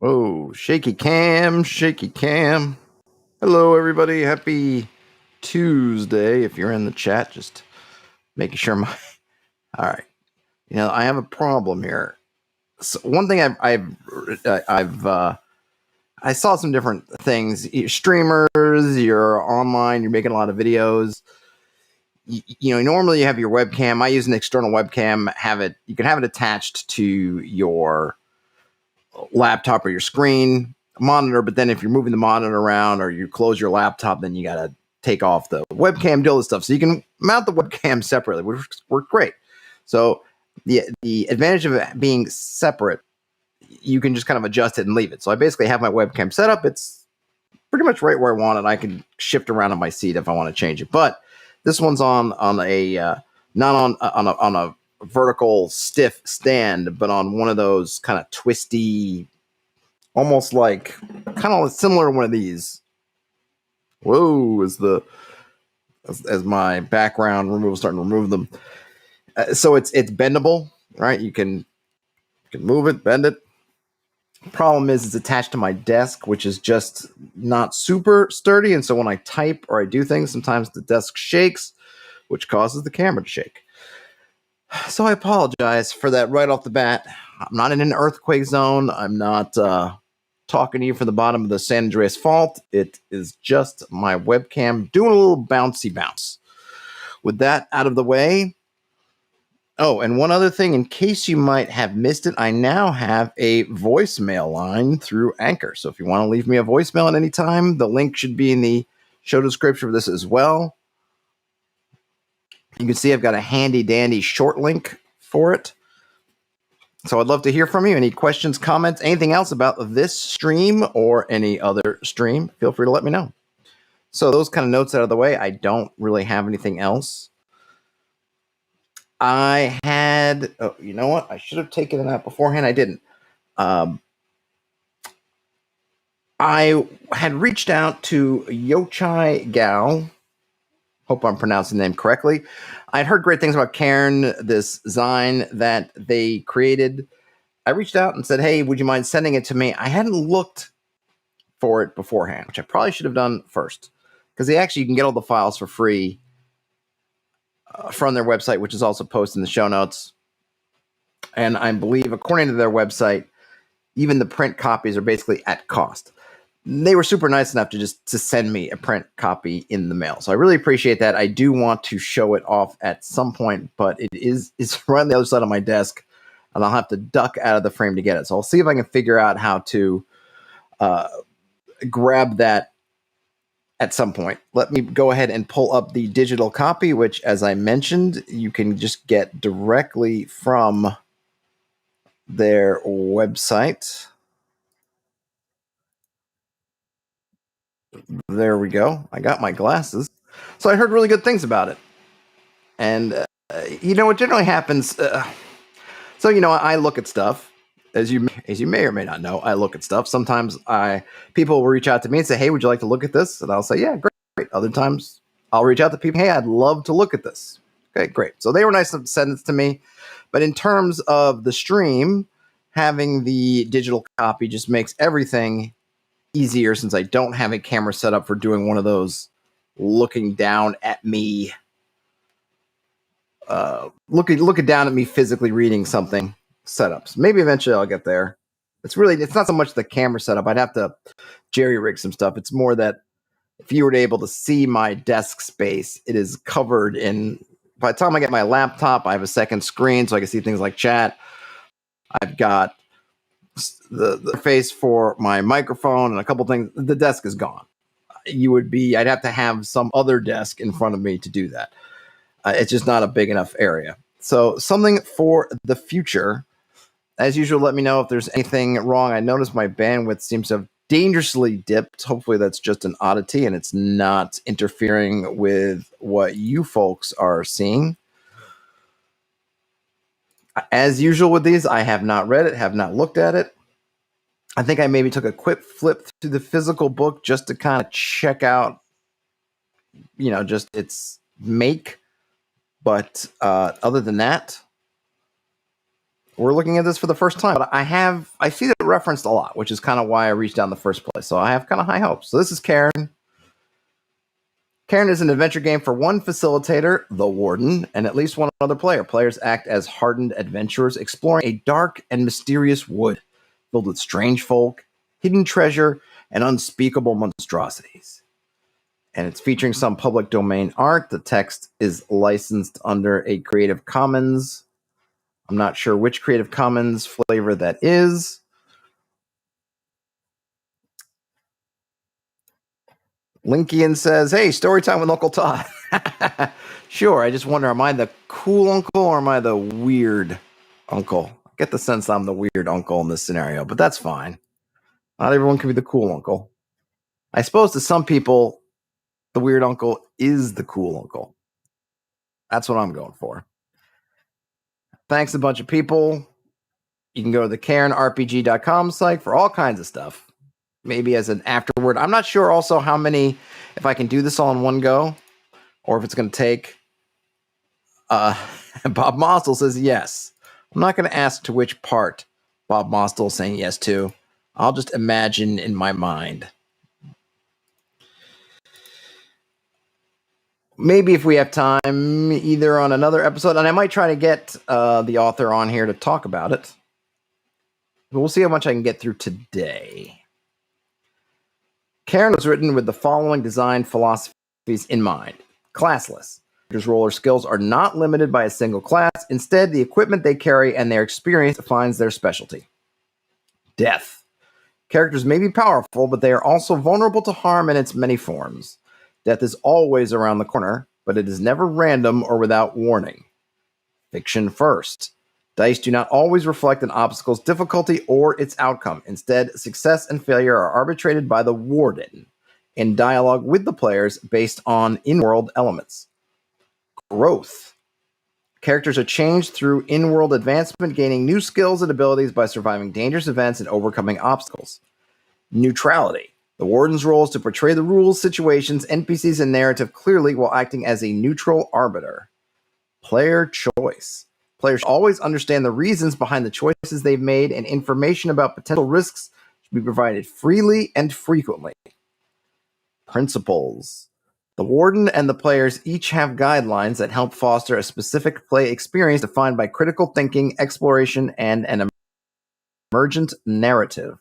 Oh, shaky cam, shaky cam. Hello, everybody. Happy Tuesday. If you're in the chat, just making sure my. All right. I have a problem here. So one thing I saw some different things. Streamers, you're online, you're making a lot of videos. Normally you have your webcam. I use an external webcam. You can have it attached to your laptop or your screen monitor, but then if you're moving the monitor around or you close your laptop, then you got to take off the webcam, do all this stuff. So you can mount the webcam separately, which worked great. So the advantage of it being separate, you can just kind of adjust it and leave it. So I basically have my webcam set up. It's pretty much right where I want it. I can shift around on my seat if I want to change it. But this one's on a not on a vertical stiff stand, but on one of those kind of twisty, almost like kind of similar to one of these. Whoa, as my background removal starting to remove them. So it's bendable, right? You can move it, bend it. Problem is it's attached to my desk, which is just not super sturdy, and so when I type or I do things, sometimes the desk shakes, which causes the camera to shake. So I apologize for that right off the bat. I'm not in an earthquake zone. I'm not talking to you from the bottom of the San Andreas Fault. It is just my webcam doing a little bouncy bounce. With that out of the way. Oh, and one other thing, in case you might have missed it, I now have a voicemail line through Anchor. So if you want to leave me a voicemail at any time, the link should be in the show description for this as well. You can see I've got a handy dandy short link for it. So I'd love to hear from you. Any questions, comments, anything else about this stream or any other stream, feel free to let me know. So those kind of notes out of the way, I don't really have anything else. I had, you know what? I should have taken it out beforehand. I didn't. I had reached out to Yochai Gal. Hope I'm pronouncing the name correctly. I'd heard great things about Cairn, this zine that they created. I reached out and said, hey, would you mind sending it to me? I hadn't looked for it beforehand, which I probably should have done first, because you can get all the files for free from their website, which is also posted in the show notes. And I believe, according to their website, even the print copies are basically at cost. They were super nice enough to send me a print copy in the mail. So I really appreciate that. I do want to show it off at some point, but it's right on the other side of my desk, and I'll have to duck out of the frame to get it. So I'll see if I can figure out how to grab that at some point. Let me go ahead and pull up the digital copy, which, as I mentioned, you can just get directly from their website. There we go. I got my glasses. So I heard really good things about it. And, what generally happens, I look at stuff. As you may or may not know, I look at stuff. Sometimes people will reach out to me and say, hey, would you like to look at this? And I'll say, yeah, great. Other times I'll reach out to people, hey, I'd love to look at this. Okay, great. So they were nice to send this to me. But in terms of the stream, having the digital copy just makes everything easier, since I don't have a camera set up for doing one of those looking down at me, looking down at me physically reading something setups. Maybe eventually I'll get there. It's not so much the camera setup. I'd have to jerry rig some stuff. It's more that if you were able to see my desk space, it is covered in. By the time I get my laptop, I have a second screen so I can see things like chat. I've got the face for my microphone and a couple things. The desk is gone. I'd have to have some other desk in front of me to do that. It's just not a big enough area. So something for the future. As usual, let me know if there's anything wrong. I noticed my bandwidth seems to have dangerously dipped. Hopefully that's just an oddity and it's not interfering with what you folks are seeing. As usual with these, I have not read it, have not looked at it. I think I maybe took a quick flip through the physical book just to kind of check out, just its make. But other than that, we're looking at this for the first time, but I see that referenced a lot, which is kind of why I reached out in the first place. So I have kind of high hopes. So this is Cairn. Cairn is an adventure game for one facilitator, the Warden, and at least one other player. Players act as hardened adventurers exploring a dark and mysterious wood filled with strange folk, hidden treasure, and unspeakable monstrosities. And it's featuring some public domain art. The text is licensed under a Creative Commons. I'm not sure which Creative Commons flavor that is. Linkian says, hey, story time with Uncle Todd. Sure, I just wonder, am I the cool uncle or am I the weird uncle? I get the sense I'm the weird uncle in this scenario, but that's fine. Not everyone can be the cool uncle. I suppose to some people, the weird uncle is the cool uncle. That's what I'm going for. Thanks a bunch of people. You can go to the CairnRPG.com site for all kinds of stuff. Maybe as an afterword. I'm not sure also how many, if I can do this all in one go, or if it's going to take. Bob Mostel says yes. I'm not going to ask to which part Bob Mostel is saying yes to. I'll just imagine in my mind. Maybe if we have time, either on another episode, and I might try to get the author on here to talk about it. But we'll see how much I can get through today. Cairn was written with the following design philosophies in mind. Classless. Characters' roller skills are not limited by a single class. Instead, the equipment they carry and their experience defines their specialty. Death. Characters may be powerful, but they are also vulnerable to harm in its many forms. Death is always around the corner, but it is never random or without warning. Fiction first. Dice do not always reflect an obstacle's difficulty or its outcome. Instead, success and failure are arbitrated by the Warden in dialogue with the players based on in-world elements. Growth. Characters are changed through in-world advancement, gaining new skills and abilities by surviving dangerous events and overcoming obstacles. Neutrality. The Warden's role is to portray the rules, situations, NPCs, and narrative clearly while acting as a neutral arbiter. Player choice. Players always understand the reasons behind the choices they've made, and information about potential risks should be provided freely and frequently. Principles. The Warden and the players each have guidelines that help foster a specific play experience defined by critical thinking, exploration, and an emergent narrative.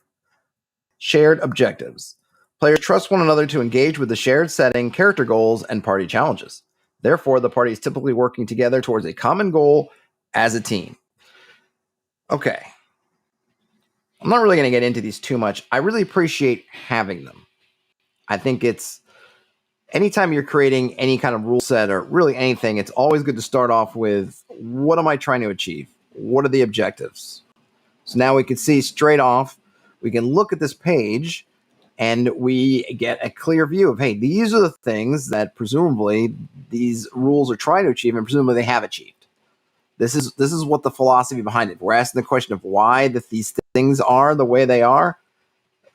Shared objectives. Players trust one another to engage with the shared setting, character goals, and party challenges. Therefore, the party is typically working together towards a common goal as a team. Okay. I'm not really going to get into these too much. I really appreciate having them. I think it's anytime you're creating any kind of rule set or really anything, it's always good to start off with, what am I trying to achieve? What are the objectives? So now we can see straight off, we can look at this page and we get a clear view of, hey, these are the things that presumably these rules are trying to achieve and presumably they have achieved. This is what the philosophy behind it. We're asking the question of why these things are the way they are.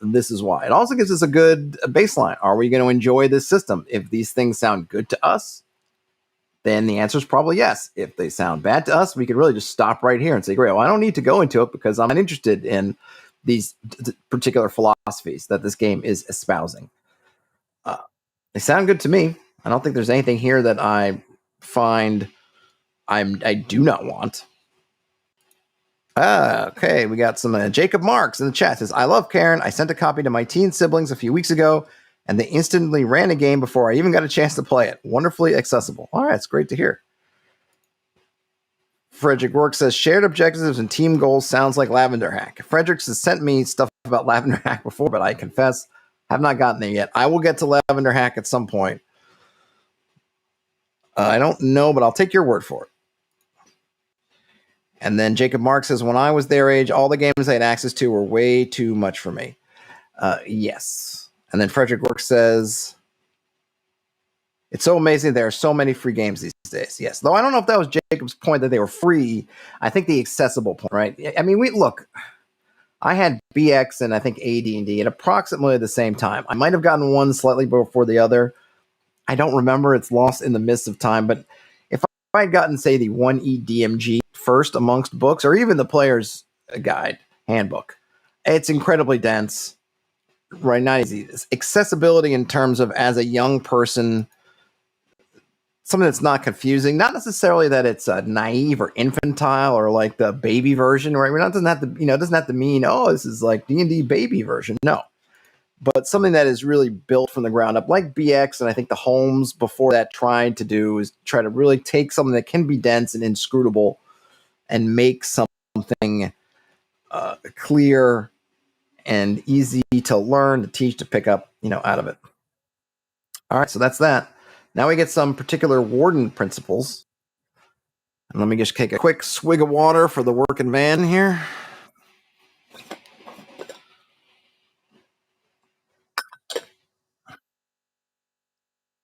This is why. It also gives us a good baseline. Are we going to enjoy this system? If these things sound good to us, then the answer is probably yes. If they sound bad to us, we could really just stop right here and say, great, well, I don't need to go into it because I'm not interested in these particular philosophies that this game is espousing. They sound good to me. I don't think there's anything here that I find I do not want. Okay, we got some Jacob Marks in the chat. Says, I love Cairn. I sent a copy to my teen siblings a few weeks ago, and they instantly ran a game before I even got a chance to play it. Wonderfully accessible. All right, it's great to hear. Frederick Work says, shared objectives and team goals sounds like Lavender Hack. Frederick has sent me stuff about Lavender Hack before, but I confess, have not gotten there yet. I will get to Lavender Hack at some point. I don't know, but I'll take your word for it. And then Jacob Mark says, when I was their age, all the games I had access to were way too much for me. Yes. And then Frederick Work says, it's so amazing there are so many free games these days. Yes. Though I don't know if that was Jacob's point that they were free. I think the accessible point, right? I mean, look, I had BX and I think AD&D at approximately the same time. I might have gotten one slightly before the other. I don't remember. It's lost in the midst of time. But if I had gotten, say, the 1E DMG first amongst books, or even the player's guide handbook. It's incredibly dense, right? Not easy. Accessibility in terms of, as a young person, something that's not confusing. Not necessarily that it's naive or infantile or like the baby version, right? It doesn't have to, it doesn't have to mean, oh, this is like D&D baby version. No, but something that is really built from the ground up, like BX, and I think the Holmes before that tried to do is try to really take something that can be dense and inscrutable and make something clear and easy to learn, to teach, to pick up, out of it. All right, so that's that. Now we get some particular warden principles. And let me just take a quick swig of water for the working man here.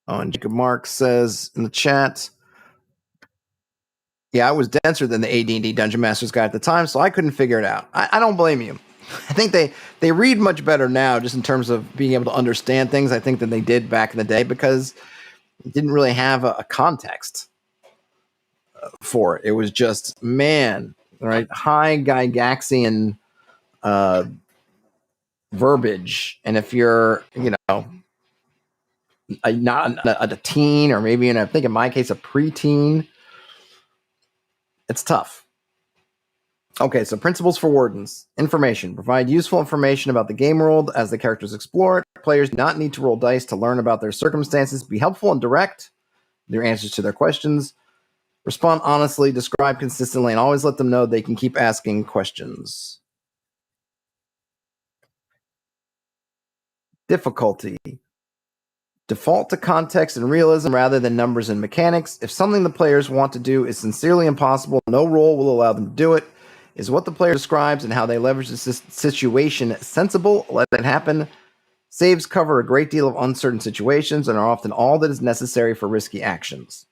Oh, and Jacob Mark says in the chat, yeah, I was denser than the AD&D Dungeon Master's Guide at the time, so I couldn't figure it out. I don't blame you. I think they read much better now, just in terms of being able to understand things, I think, than they did back in the day, because it didn't really have a context for it. It was just, man, right? High Gygaxian verbiage. And if you're, not a teen, or maybe I think in my case, a preteen, it's tough. Okay, so principles for wardens. Information. Provide useful information about the game world as the characters explore it. Players do not need to roll dice to learn about their circumstances. Be helpful and direct their answers to their questions. Respond honestly, describe consistently, and always let them know they can keep asking questions. Difficulty. Default to context and realism rather than numbers and mechanics. If something the players want to do is sincerely impossible, no role will allow them to do it. Is what the player describes and how they leverage the situation sensible? Let it happen. Saves cover a great deal of uncertain situations and are often all that is necessary for risky actions.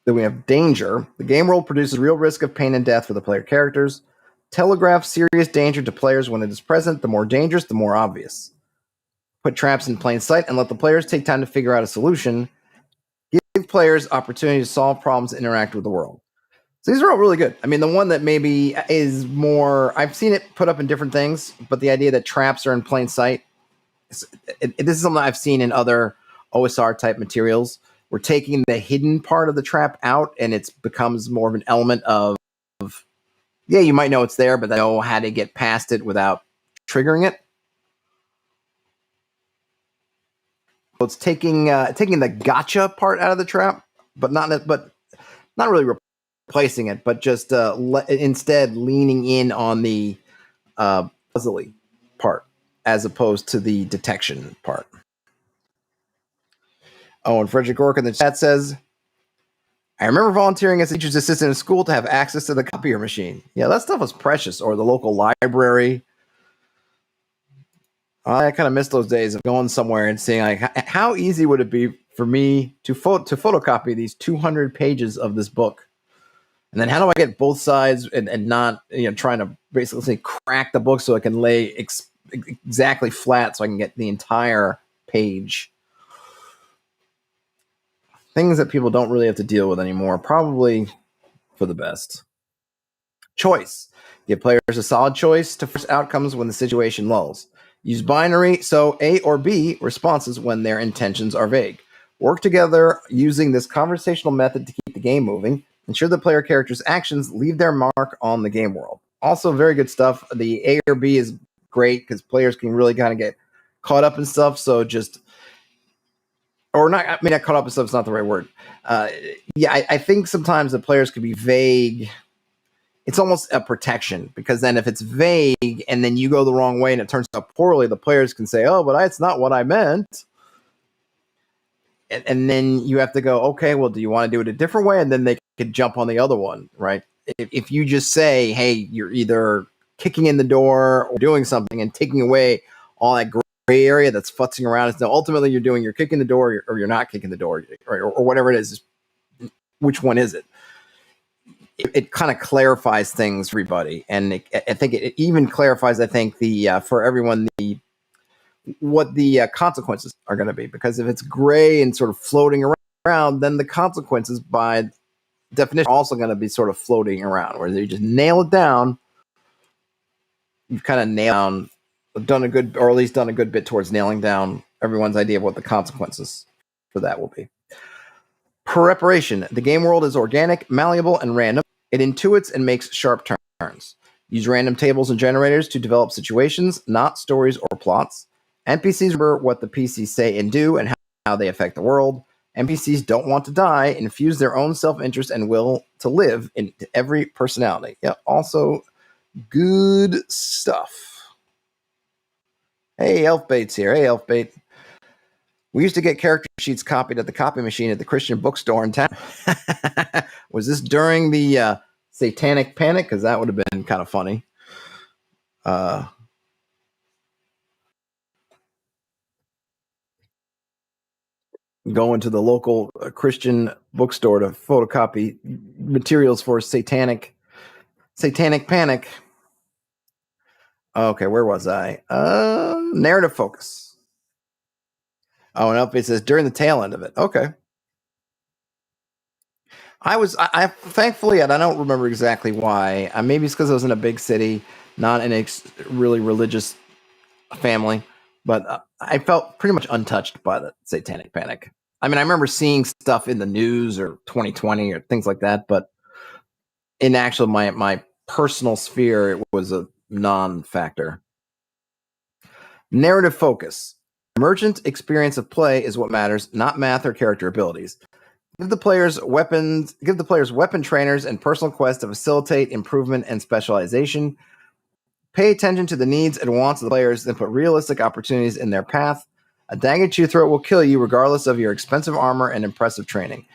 Then we have danger. The game world produces real risk of pain and death for the player characters. Telegraph serious danger to players when it is present. The more dangerous, the more obvious. Put traps in plain sight and let the players take time to figure out a solution. Give players opportunity to solve problems and interact with the world. So these are all really good. I mean, the one that maybe is more, I've seen it put up in different things, but the idea that traps are in plain sight, this is something I've seen in other OSR type materials. We're taking the hidden part of the trap out, and it becomes more of an element of, yeah, you might know it's there, but they know how to get past it without triggering it. So it's taking the gotcha part out of the trap, but not really replacing it, but just instead leaning in on the puzzly part as opposed to the detection part. Oh, and Frederick Gork in the chat says, I remember volunteering as a teacher's assistant in school to have access to the copier machine. Yeah, that stuff was precious. Or the local library. I kind of miss those days of going somewhere and seeing, like, how easy would it be for me to photocopy these 200 pages of this book? And then how do I get both sides and not, trying to basically crack the book so I can lay exactly flat so I can get the entire page. Things that people don't really have to deal with anymore, probably for the best. Choice. Give players a solid choice to force outcomes when the situation lulls. Use binary, so A or B responses when their intentions are vague. Work together using this conversational method to keep the game moving. Ensure the player character's actions leave their mark on the game world. Also, very good stuff. The A or B is great because players can really kind of get caught up in stuff. So just, or not, I mean, not caught up in stuff is not the right word. I think sometimes the players could be vague. It's almost a protection, because then if it's vague and then you go the wrong way and it turns out poorly, the players can say, oh, but that's not what I meant. And then you have to go, okay, well, do you want to do it a different way? And then they could jump on the other one, right? If you just say, hey, you're either kicking in the door or doing something and taking away all that gray area that's futzing around, it's now ultimately you're kicking the door or you're not kicking the door, or whatever it is. Which one is it? It kind of clarifies things for everybody. And I think it even clarifies, I think, for everyone, what the consequences are going to be. Because if it's gray and sort of floating around, then the consequences by definition are also going to be sort of floating around, where you just nail it down. You've kind of nailed down, done a good, or at least done a good bit towards nailing down everyone's idea of what the consequences for that will be. Preparation. The game world is organic, malleable, and random. It intuits and makes sharp turns. Use random tables and generators to develop situations, not stories or plots. NPCs remember what the PCs say and do and how they affect the world. NPCs don't want to die, infuse their own self-interest and will to live into every personality. Yeah, also good stuff. Hey, Elfbait's here. Hey, Elfbait. We used to get character sheets copied at the copy machine at the Christian bookstore in town. Was this during the Satanic Panic? Because that would have been kind of funny. Going to the local Christian bookstore to photocopy materials for Satanic Panic. Okay, where was I? Narrative focus. Oh, and up it says during the tail end of it. Okay. I thankfully, and I don't remember exactly why. Maybe it's because I was in a big city, not in a really religious family, but I felt pretty much untouched by the Satanic Panic. I mean, I remember seeing stuff in the news or 2020 or things like that, but in actual my personal sphere, it was a non-factor. Narrative focus. Emergent experience of play is what matters, not math or character abilities. Give the players weapon trainers and personal quests to facilitate improvement and specialization. Pay attention to the needs and wants of the players, then put realistic opportunities in their path. A dagger to your throat will kill you regardless of your expensive armor and impressive training.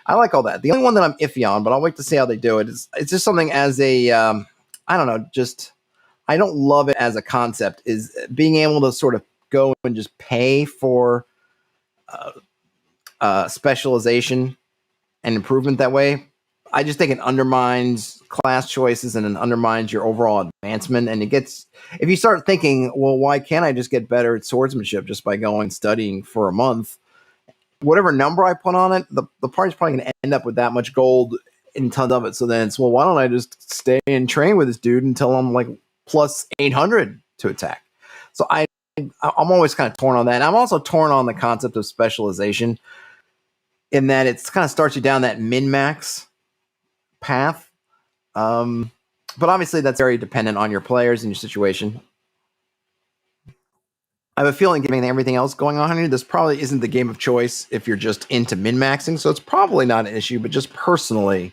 I like all that. The only one that I'm iffy on, but I'll wait to see how they do it, is it's just something as a, I don't know, just, I don't love it as a concept, is being able to sort of go and just pay for specialization and improvement that way. I just think it undermines class choices and it undermines your overall advancement. And it gets, if you start thinking, well, why can't I just get better at swordsmanship just by going studying for a month? Whatever number I put on it, the party's probably going to end up with that much gold and tons of it. So then it's, well, why don't I just stay and train with this dude until I'm like plus 800 to attack? So I'm always kind of torn on that. And I'm also torn on the concept of specialization, in that it's kind of starts you down that min-max path. But obviously that's very dependent on your players and your situation. I have a feeling, given everything else going on here, this probably isn't the game of choice if you're just into min-maxing, so it's probably not an issue, but just personally,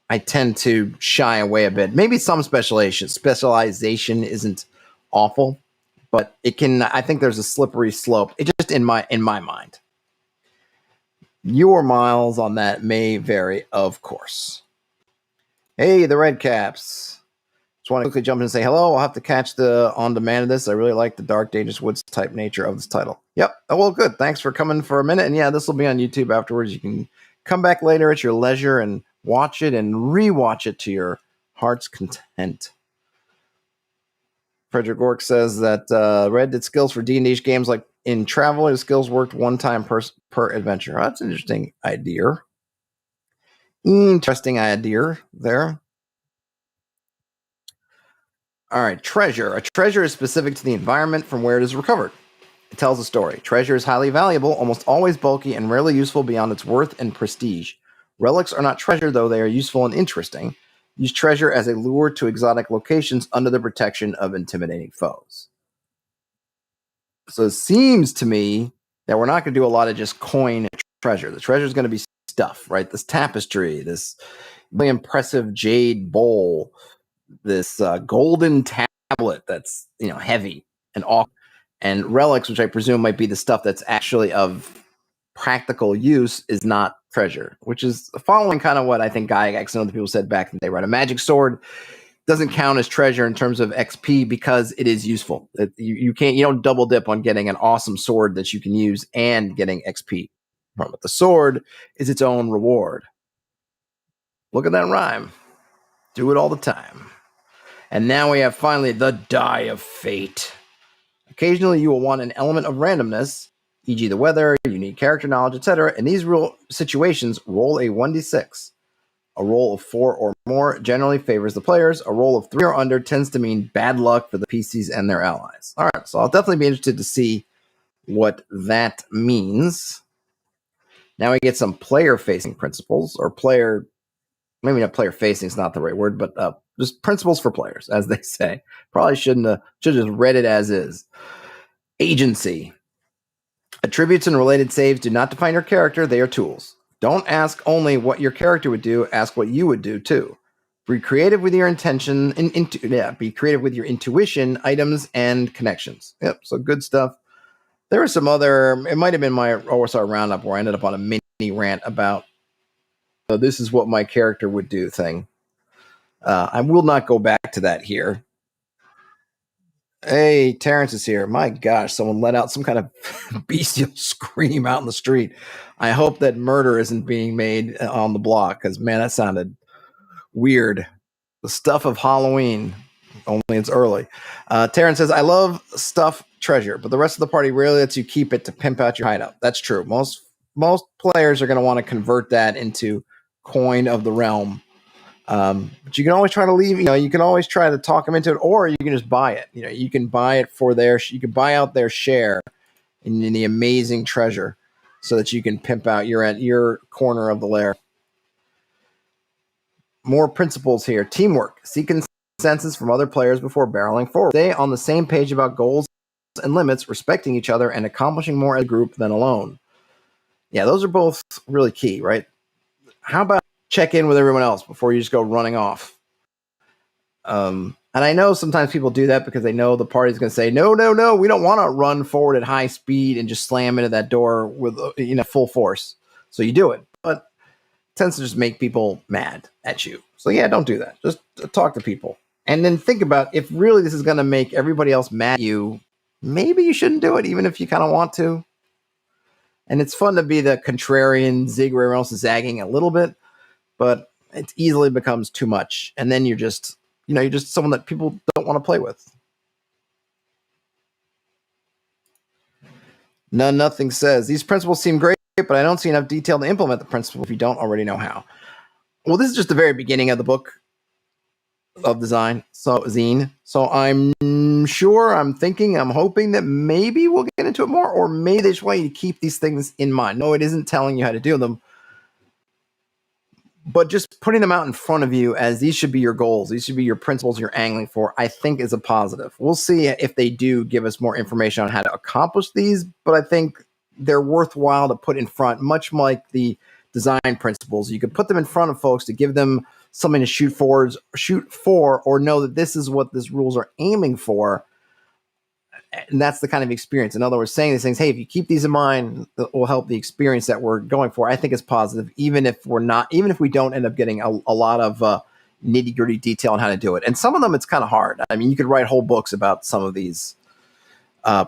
I tend to shy away a bit. Maybe some specialization isn't awful, but it can, I think there's a slippery slope. It just in my mind. Your miles on that may vary, of course. Hey, the Red Caps. Just want to quickly jump in and say hello. I'll have to catch the on-demand of this. I really like the Dark Dangerous Woods type nature of this title. Yep. Oh, well, good. Thanks for coming for a minute. And yeah, this will be on YouTube afterwards. You can come back later at your leisure and watch it and re-watch it to your heart's content. Frederick Gork says that Red did skills for D&D games like in Travel. His skills worked one time per adventure. Oh, that's an interesting idea. Interesting idea there. All right, treasure. A treasure is specific to the environment from where it is recovered. It tells a story. Treasure is highly valuable, almost always bulky, and rarely useful beyond its worth and prestige. Relics are not treasure, though they are useful and interesting. Use treasure as a lure to exotic locations under the protection of intimidating foes. So it seems to me that we're not going to do a lot of just coin treasure. The treasure is going to be stuff, right? This tapestry, this really impressive jade bowl, this golden tablet that's, heavy and awkward, and relics, which I presume might be the stuff that's actually of practical use, is not treasure, which is following kind of what I think Gygax and other people said back in the day, right? A magic sword doesn't count as treasure in terms of XP because it is useful. You don't double dip on getting an awesome sword that you can use and getting XP from it. The sword is its own reward. Look at that rhyme. Do it all the time. And now we have finally the Die of Fate. Occasionally you will want an element of randomness. e.g. the weather, you need character knowledge, etc. In these real situations, roll a 1d6. A roll of 4 or more generally favors the players. A roll of 3 or under tends to mean bad luck for the PCs and their allies. All right, so I'll definitely be interested to see what that means. Now we get some player-facing principles, or maybe not player-facing is not the right word, but just principles for players, as they say. Probably should just read it as is. Agency. Attributes and related saves do not define your character, they are tools. Don't ask only what your character would do, ask what you would do too. Be creative with your intention, be creative with your intuition, items, and connections. Yep, so good stuff. There was some other, it might have been my OSR roundup where I ended up on a mini rant about this is what my character would do thing. I will not go back to that here. Hey, Terrence is here. My gosh, someone let out some kind of bestial scream out in the street. I hope that murder isn't being made on the block, because, man, that sounded weird. The stuff of Halloween, only it's early. Terrence says, I love stuff treasure, but the rest of the party rarely lets you keep it to pimp out your hideout. That's true. Most players are going to want to convert that into coin of the realm. But you can always try to leave, you can always try to talk them into it, or you can just buy it. You can buy it you can buy out their share in the amazing treasure so that you can pimp out your corner of the lair. More principles here. Teamwork. Seek consensus from other players before barreling forward. Stay on the same page about goals and limits, respecting each other, and accomplishing more as a group than alone. Yeah, those are both really key, right? How about check in with everyone else before you just go running off? And I know sometimes people do that because they know the party's going to say, no, we don't want to run forward at high speed and just slam into that door with full force. So you do it, but it tends to just make people mad at you. So yeah, don't do that. Just talk to people. And then think about, if really this is going to make everybody else mad at you, maybe you shouldn't do it, even if you kind of want to. And it's fun to be the contrarian, zig where everyone else is zagging a little bit, but it easily becomes too much. And then you're just someone that people don't want to play with. Nothing says, these principles seem great, but I don't see enough detail to implement the principle if you don't already know how. Well, this is just the very beginning of the book of design, zine. So I'm hoping that maybe we'll get into it more, or maybe they just want you to keep these things in mind. No, it isn't telling you how to do them, but just putting them out in front of you as these should be your goals, these should be your principles you're angling for, I think is a positive. We'll see if they do give us more information on how to accomplish these, but I think they're worthwhile to put in front, much like the design principles. You could put them in front of folks to give them something to shoot for, or know that this is what these rules are aiming for. And that's the kind of experience. In other words, saying these things, hey, if you keep these in mind, that will help the experience that we're going for. I think is positive, even if we don't end up getting a lot of nitty gritty detail on how to do it. And some of them, it's kind of hard. I mean, you could write whole books about some of these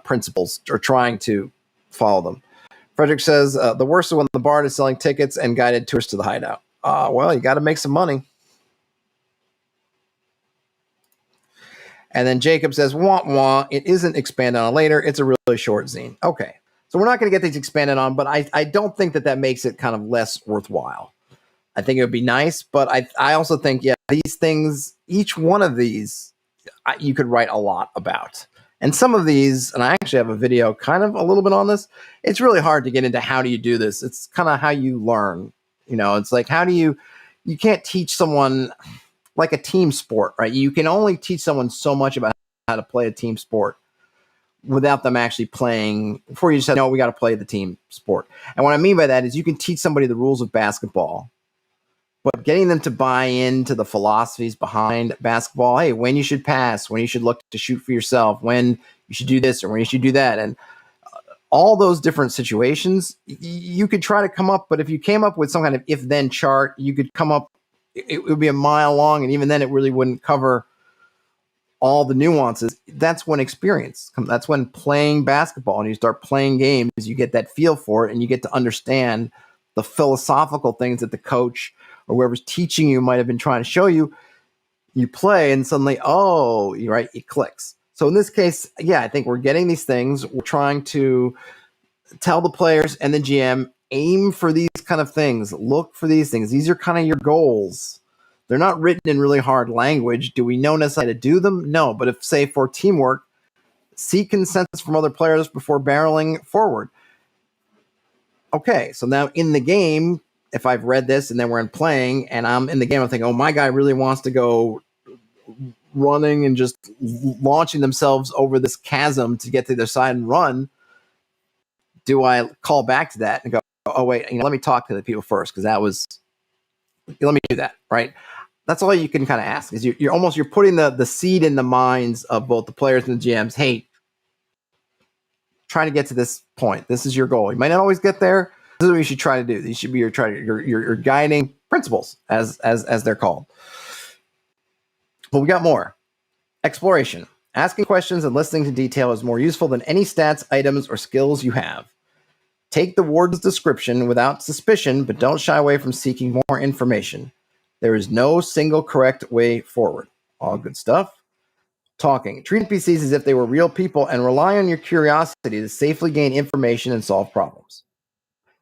principles or trying to follow them. Frederick says, the worst is when the bard is selling tickets and guided tours to the hideout. Well, you got to make some money. And then Jacob says, wah, wah, it isn't expanded on later. It's a really short zine. Okay. So we're not going to get these expanded on, but I don't think that makes it kind of less worthwhile. I think it would be nice, but I also think, yeah, these things, each one of these, you could write a lot about. And some of these, and I actually have a video kind of a little bit on this, it's really hard to get into how do you do this. It's kind of how you learn. It's like, you can't teach someone like a team sport, right? You can only teach someone so much about how to play a team sport without them actually playing, before you just say, no, we got to play the team sport. And what I mean by that is you can teach somebody the rules of basketball, but getting them to buy into the philosophies behind basketball, hey, when you should pass, when you should look to shoot for yourself, when you should do this or when you should do that, and all those different situations, you could try to come up, but if you came up with some kind of if-then chart, you could come up, it would be a mile long, and even then it really wouldn't cover all the nuances. That's when that's when playing basketball and you start playing games, you get that feel for it, and you get to understand the philosophical things that the coach or whoever's teaching you might have been trying to show you. You play, and suddenly, you're right, it clicks. So in this case, yeah, I think we're getting these things. We're trying to tell the players and the GM, aim for these kind of things. Look for these things. These are kind of your goals. They're not written in really hard language. Do we know necessarily how to do them? No. But if, say, for teamwork, seek consensus from other players before barreling forward. Okay, so now in the game, if I've read this and then we're in playing and I'm in the game, I'm thinking, oh, my guy really wants to go running and just launching themselves over this chasm to get to their side and run. Do I call back to that and go, oh, wait, let me talk to the people first because let me do that, right? That's all you can kind of ask is you're putting the seed in the minds of both the players and the GMs. Hey, trying to get to this point. This is your goal. You might not always get there. This is what you should try to do. These should be your guiding principles, as they're called. But we got more. Exploration. Asking questions and listening to detail is more useful than any stats, items, or skills you have. Take the warden's description without suspicion, but don't shy away from seeking more information. There is no single correct way forward. All good stuff. Talking. Treat NPCs as if they were real people and rely on your curiosity to safely gain information and solve problems.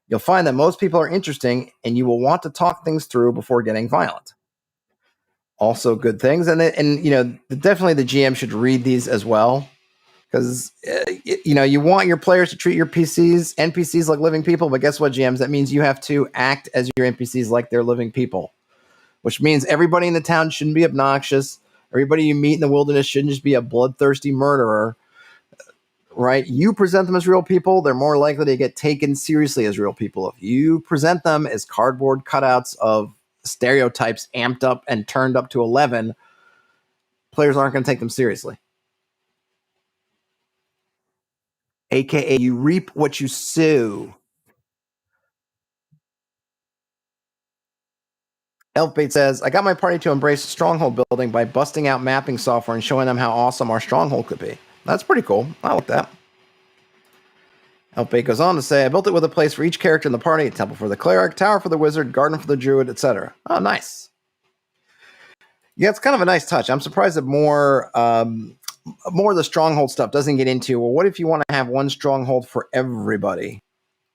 You'll find that most people are interesting and you will want to talk things through before getting violent. Also good things. And definitely the GM should read these as well. Because, you want your players to treat your NPCs like living people. But guess what, GMs? That means you have to act as your NPCs like they're living people. Which means everybody in the town shouldn't be obnoxious. Everybody you meet in the wilderness shouldn't just be a bloodthirsty murderer. Right? You present them as real people, they're more likely to get taken seriously as real people. If you present them as cardboard cutouts of stereotypes amped up and turned up to 11, players aren't going to take them seriously. AKA, you reap what you sow. Elfbait says, I got my party to embrace stronghold building by busting out mapping software and showing them how awesome our stronghold could be. That's pretty cool. I like that. Elfbait goes on to say, I built it with a place for each character in the party, a temple for the cleric, tower for the wizard, garden for the druid, etc. Oh, nice. Yeah, it's kind of a nice touch. I'm surprised that more of the stronghold stuff doesn't get into, well, what if you want to have one stronghold for everybody?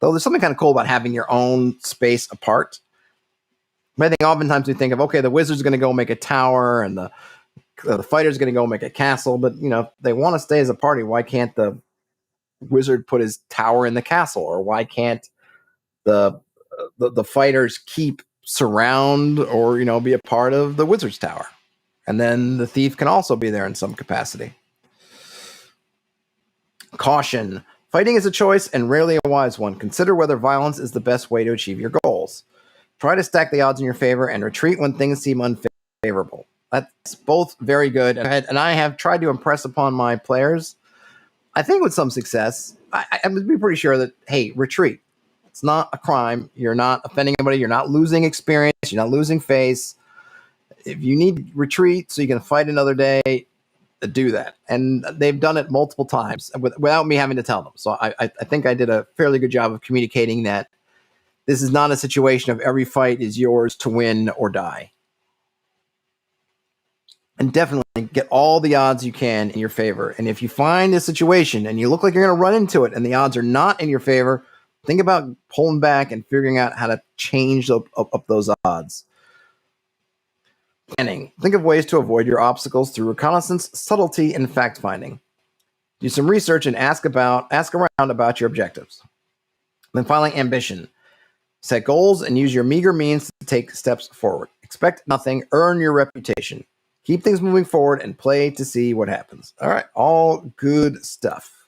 Though there's something kind of cool about having your own space apart. But I think oftentimes we think of, okay, the wizard's going to go make a tower and the fighter's going to go make a castle. But, they want to stay as a party. Why can't the wizard put his tower in the castle? Or why can't the fighters surround or, be a part of the wizard's tower? And then the thief can also be there in some capacity. Caution. Fighting is a choice and rarely a wise one. Consider whether violence is the best way to achieve your goals. Try to stack the odds in your favor and retreat when things seem unfavorable. That's both very good. And I have tried to impress upon my players, I think with some success. I would be pretty sure that, hey, retreat. It's not a crime. You're not offending anybody. You're not losing experience. You're not losing face. If you need retreat so you can fight another day, do that. And they've done it multiple times without me having to tell them. So I think I did a fairly good job of communicating that this is not a situation of every fight is yours to win or die. And definitely get all the odds you can in your favor. And if you find a situation and you look like you're going to run into it and the odds are not in your favor, think about pulling back and figuring out how to change up those odds. Planning. Think of ways to avoid your obstacles through reconnaissance, subtlety, and fact-finding. Do some research and ask around about your objectives. Then finally, ambition. Set goals and use your meager means to take steps forward. Expect nothing, earn your reputation. Keep things moving forward and play to see what happens. All right, all good stuff.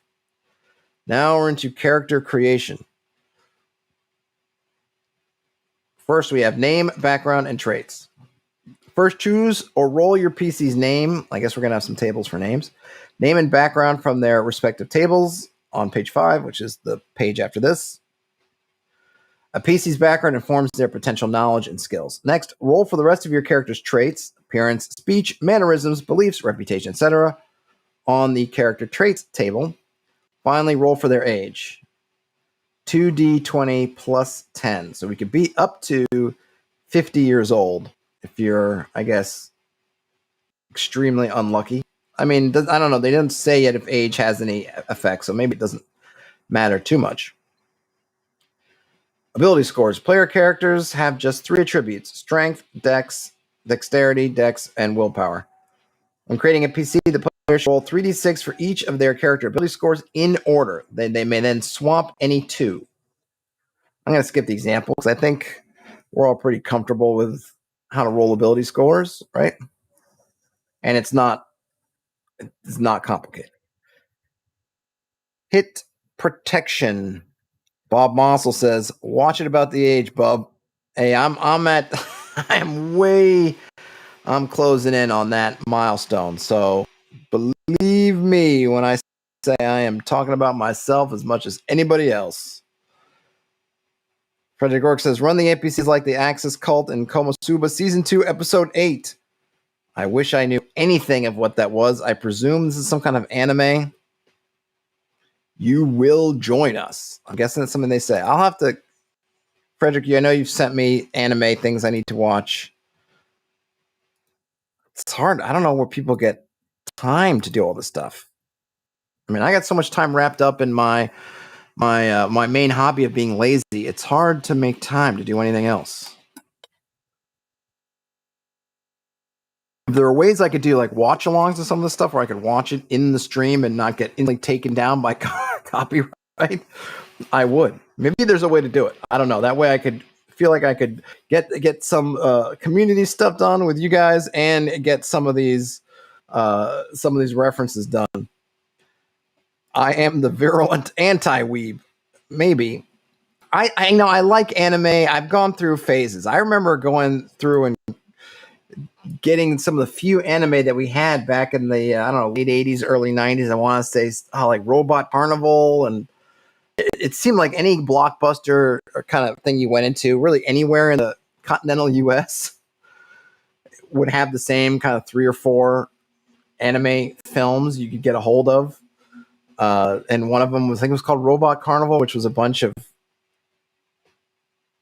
Now we're into character creation. First, we have name, background, and traits. First, choose or roll your PC's name. I guess we're going to have some tables for names. Name and background from their respective tables on page 5, which is the page after this. A PC's background informs their potential knowledge and skills. Next, roll for the rest of your character's traits, appearance, speech, mannerisms, beliefs, reputation, etc. on the character traits table. Finally, roll for their age. 2d20 plus 10. So we could be up to 50 years old if you're, I guess, extremely unlucky. I don't know. They didn't say yet if age has any effect, so maybe it doesn't matter too much. Ability scores. Player characters have just 3 attributes: strength, dex, dexterity, dex, and willpower. When creating a PC, the player should roll 3d6 for each of their character ability scores in order. They may then swap any 2. I'm going to skip the example because I think we're all pretty comfortable with how to roll ability scores, right? And it's not complicated. Hit protection. Bob Mossel says, "Watch it about the age, bub." Hey, I'm closing in on that milestone. So believe me when I say I am talking about myself as much as anybody else. Frederick Ork says, "Run the NPCs like the Axis Cult in Komosuba Season 2, Episode 8. I wish I knew anything of what that was. I presume this is some kind of anime. You will join us." I'm guessing that's something they say. I'll have to... Frederick, I know you've sent me anime things I need to watch. It's hard. I don't know where people get time to do all this stuff. I mean, I got so much time wrapped up in my main hobby of being lazy. It's hard to make time to do anything else. If there are ways I could do like watch-alongs and some of the stuff where I could watch it in the stream and not get taken down by copyright, I would. Maybe there's a way to do it. I don't know. That way I could feel like I could get some community stuff done with you guys and get some of these references done. I am the virulent anti-weeb. Maybe. I know I like anime. I've gone through phases. I remember going through and getting some of the few anime that we had back in the late 80s, early 90s. I want to say like Robot Carnival, and it seemed like any blockbuster or kind of thing you went into, really anywhere in the continental US, would have the same kind of 3 or 4 anime films you could get a hold of. And one of them was, I think it was called Robot Carnival, which was a bunch of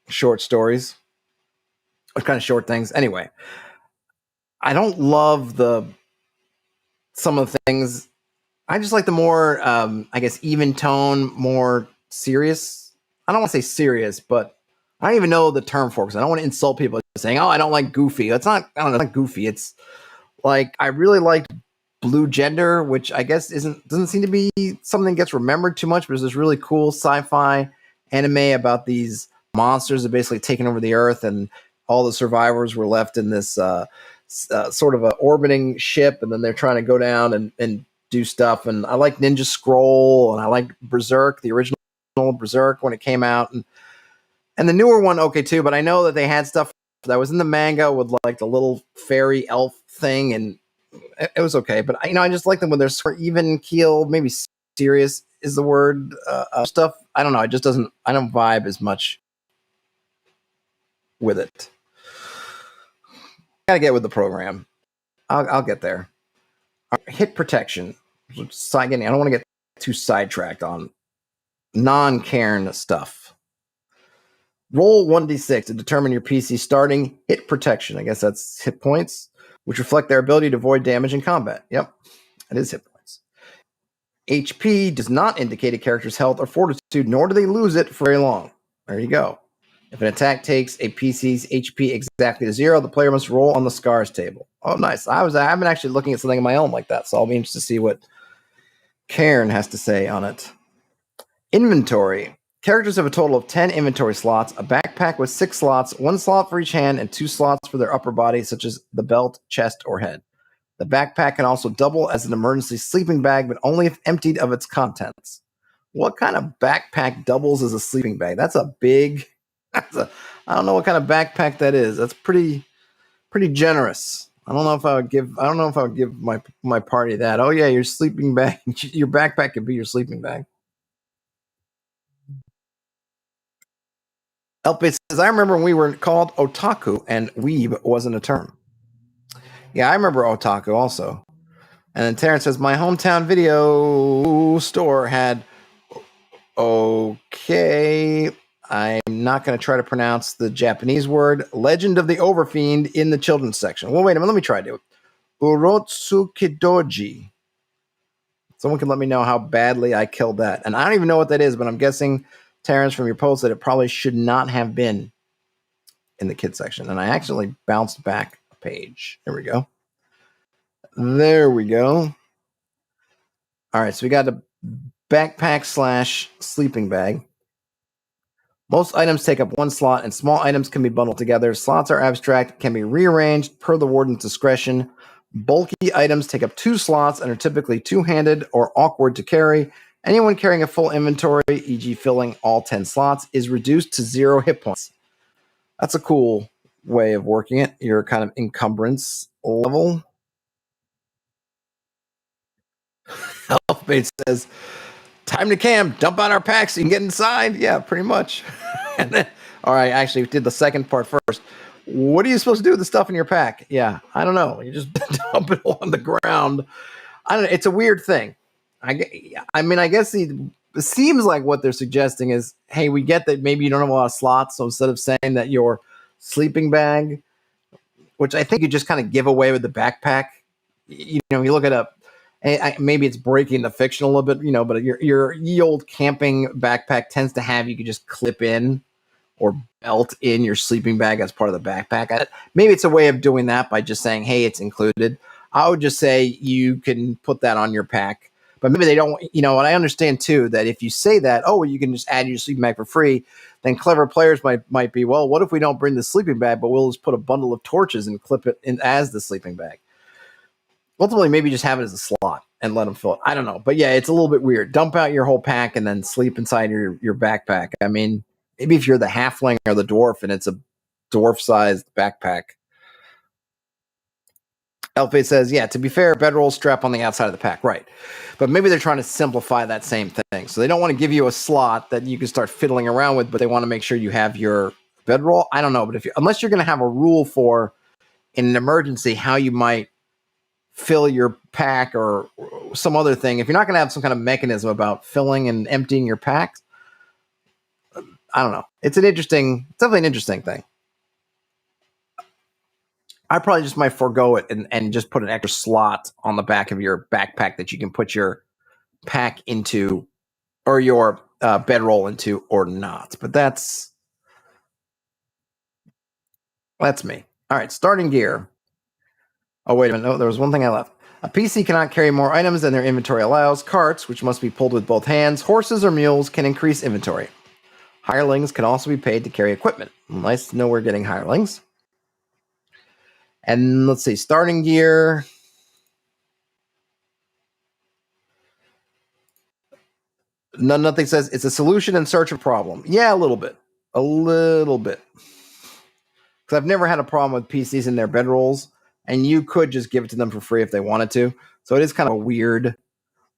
short stories, or kind of short things. Anyway, I don't love some of the things. I just like the more, I guess, even tone, more serious. I don't want to say serious, but I don't even know the term for it because I don't want to insult people saying, "Oh, I don't like goofy." It's not goofy. It's like I really liked Blue Gender, which I guess doesn't seem to be something that gets remembered too much, but it's this really cool sci-fi anime about these monsters that basically taken over the Earth, and all the survivors were left in this sort of a orbiting ship, and then they're trying to go down and do stuff. And I like Ninja Scroll, and I like Berserk, the original Berserk when it came out, and the newer one okay too. But I know that they had stuff that was in the manga with like the little fairy elf thing, and it was okay. But I just like them when they're sort of even keel, maybe serious is the word. Stuff I don't know. It just doesn't. I don't vibe as much with it. Gotta get with the program. I'll get there. Hit protection. I don't want to get too sidetracked on non-Cairn stuff. Roll 1d6 to determine your PC starting hit protection. I guess that's hit points, which reflect their ability to avoid damage in combat. Yep, that is hit points. HP does not indicate a character's health or fortitude, nor do they lose it for very long. There you go. If an attack takes a PC's HP exactly to 0, the player must roll on the scars table. Oh, nice. I've been actually looking at something of my own like that, so I'll be interested to see what Cairn has to say on it. Inventory. Characters have a total of 10 inventory slots, a backpack with 6 slots, 1 slot for each hand, and 2 slots for their upper body, such as the belt, chest, or head. The backpack can also double as an emergency sleeping bag, but only if emptied of its contents. What kind of backpack doubles as a sleeping bag? That's a big... I don't know what kind of backpack that is. That's pretty generous. I don't know if I would give my party that. Oh yeah, your sleeping bag, your backpack could be your sleeping bag. Elpate says, I remember when we were called otaku and weeb wasn't a term. Yeah, I remember otaku also. And then Terrence says, my hometown video store had okay. I'm not going to try to pronounce the Japanese word, Legend of the Overfiend in the children's section. Well, wait a minute. Let me try to do it. Urotsukidoji. Someone can let me know how badly I killed that. And I don't even know what that is, but I'm guessing Terrence, from your post that it probably should not have been in the kit section. And I actually bounced back a page. There we go. There we go. All right, so we got a backpack / sleeping bag. Most items take up one slot, and small items can be bundled together. Slots are abstract, can be rearranged per the warden's discretion. Bulky items take up 2 slots and are typically two-handed or awkward to carry. Anyone carrying a full inventory, e.g. filling all 10 slots, is reduced to 0 hit points. That's a cool way of working it. Your kind of encumbrance level. Elfbait says, time to camp, dump out our packs so you can get inside. Yeah, pretty much. And then, all right, actually, we did the second part first. What are you supposed to do with the stuff in your pack? Yeah, I don't know. You just dump it on the ground. I don't know. It's a weird thing. I mean, I guess it seems like what they're suggesting is, hey, we get that maybe you don't have a lot of slots, so instead of saying that your sleeping bag, which I think you just kind of give away with the backpack, you look it up. Maybe it's breaking the fiction a little bit, but your ye old camping backpack tends to have you could just clip in or belt in your sleeping bag as part of the backpack. Maybe it's a way of doing that by just saying, hey, it's included. I would just say you can put that on your pack, but maybe they don't, and I understand too that if you say that, oh, you can just add your sleeping bag for free, then clever players might be, well, what if we don't bring the sleeping bag, but we'll just put a bundle of torches and clip it in as the sleeping bag? Ultimately, maybe just have it as a slot and let them fill it. I don't know. But yeah, it's a little bit weird. Dump out your whole pack and then sleep inside your backpack. I mean, maybe if you're the halfling or the dwarf and it's a dwarf-sized backpack. Elfate says, yeah, to be fair, bedroll strap on the outside of the pack. Right. But maybe they're trying to simplify that same thing. So they don't want to give you a slot that you can start fiddling around with, but they want to make sure you have your bedroll. I don't know. But unless you're going to have a rule for, in an emergency, how you might fill your pack or some other thing, if you're not going to have some kind of mechanism about filling and emptying your packs, I don't know. It's definitely an interesting thing. I probably just might forego it and just put an extra slot on the back of your backpack that you can put your pack into or your bedroll into or not. But that's me. All right, starting gear. Oh, wait a minute. No, there was one thing I left. A PC cannot carry more items than their inventory allows. Carts, which must be pulled with both hands, horses or mules, can increase inventory. Hirelings can also be paid to carry equipment. Nice to know we're getting hirelings. And let's see, starting gear. Nothing says it's a solution in search of problem. Yeah, a little bit. Because I've never had a problem with PCs in their bedrolls, and you could just give it to them for free if they wanted to. So it is kind of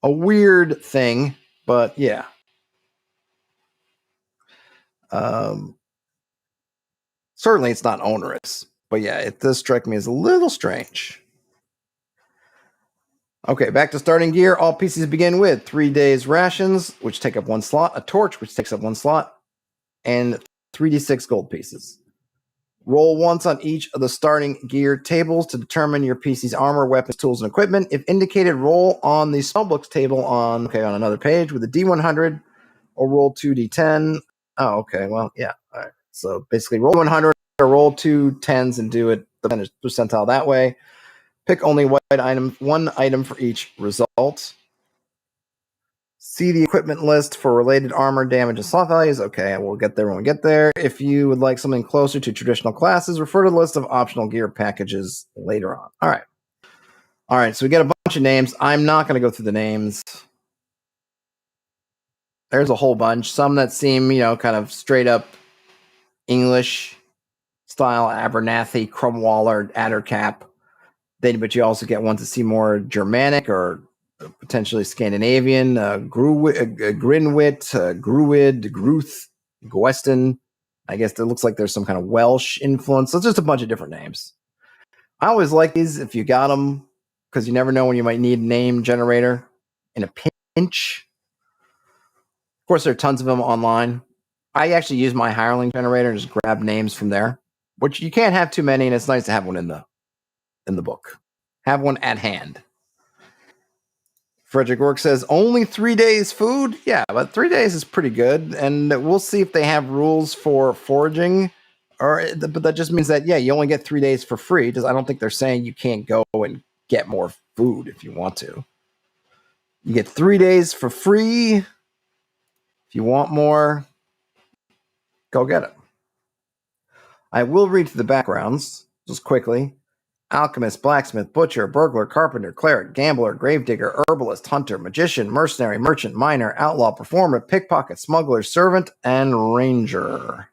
a weird thing, but yeah. Certainly it's not onerous, but yeah, it does strike me as a little strange. Okay, back to starting gear. All PCs begin with 3 days rations, which take up 1 slot, a torch, which takes up 1 slot, and 3d6 gold pieces. Roll once on each of the starting gear tables to determine your PC's armor, weapons, tools, and equipment. If indicated, roll on the spellbooks table on another page with a D100, or roll 2d10. Oh, okay. Well, yeah. All right. So basically, roll 100 or roll 2 10s and do it the percentile that way. Pick only one item for each result. See the equipment list for related armor, damage, and slot values. Okay, we'll get there when we get there. If you would like something closer to traditional classes, refer to the list of optional gear packages later on. All right, so we get a bunch of names. I'm not going to go through the names. There's a whole bunch. Some that seem, kind of straight up English style, Abernathy, Crumwaller, Addercap. But you also get ones that seem more Germanic or potentially Scandinavian, Grinwit, Gruid, Gruth, Gweston. I guess it looks like there's some kind of Welsh influence. So it's just a bunch of different names. I always like these if you got them, because you never know when you might need a name generator in a pinch. Of course, there are tons of them online. I actually use my hireling generator and just grab names from there, which you can't have too many, and it's nice to have one in the book. Have one at hand. Frederick Work says only 3 days food. Yeah, but 3 days is pretty good, and we'll see if they have rules for foraging, but that just means that you only get 3 days for free. Because I don't think they're saying you can't go and get more food if you want to. You get 3 days for free. If you want more, go get it. I will read through the backgrounds just quickly. Alchemist, blacksmith, butcher, burglar, carpenter, cleric, gambler, gravedigger, herbalist, hunter, magician, mercenary, merchant, miner, outlaw, performer, pickpocket, smuggler, servant, and ranger.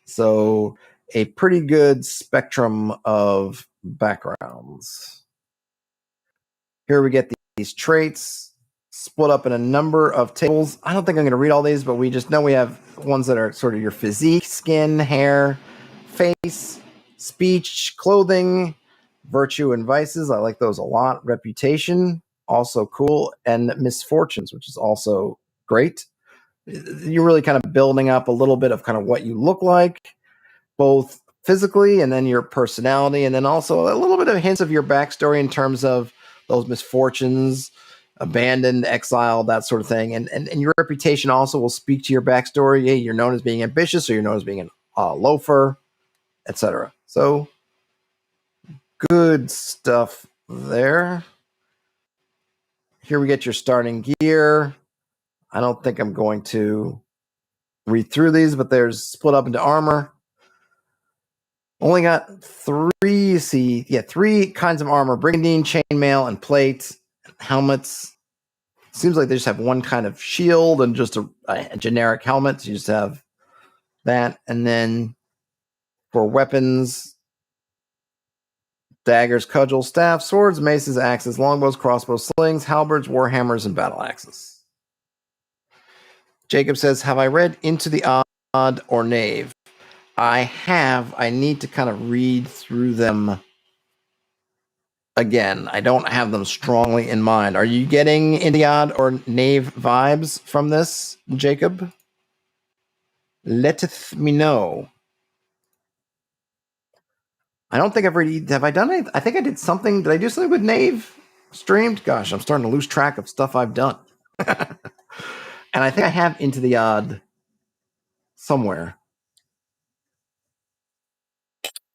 So a pretty good spectrum of backgrounds. Here we get these traits split up in a number of tables. I don't think I'm going to read all these, but we just know we have ones that are sort of your physique, skin, hair, face, speech, clothing, virtue and vices. I like those a lot. Reputation, also cool. And misfortunes, which is also great. You're really kind of building up a little bit of kind of what you look like, both physically and then your personality, and then also a little bit of hints of your backstory in terms of those misfortunes, abandoned, exiled, that sort of thing. And your reputation also will speak to your backstory. Hey, you're known as being ambitious, or you're known as being a loafer, etc. So good stuff there. Here we get your starting gear. I don't think I'm going to read through these, but there's split up into armor. Only got three kinds of armor: brigandine, chainmail, and plate. Helmets. Seems like they just have one kind of shield and just a generic helmet. So you just have that. And then for weapons, daggers, cudgels, staffs, swords, maces, axes, longbows, crossbows, slings, halberds, warhammers, and battle axes. Jacob says, have I read Into the Odd or Knave? I have. I need to kind of read through them again. I don't have them strongly in mind. Are you getting Into the Odd or Knave vibes from this, Jacob? Letteth me know. I don't think I've already. Have I done it? I think I did something. Did I do something with Knave streamed? Gosh, I'm starting to lose track of stuff I've done. And I think I have Into the Odd somewhere.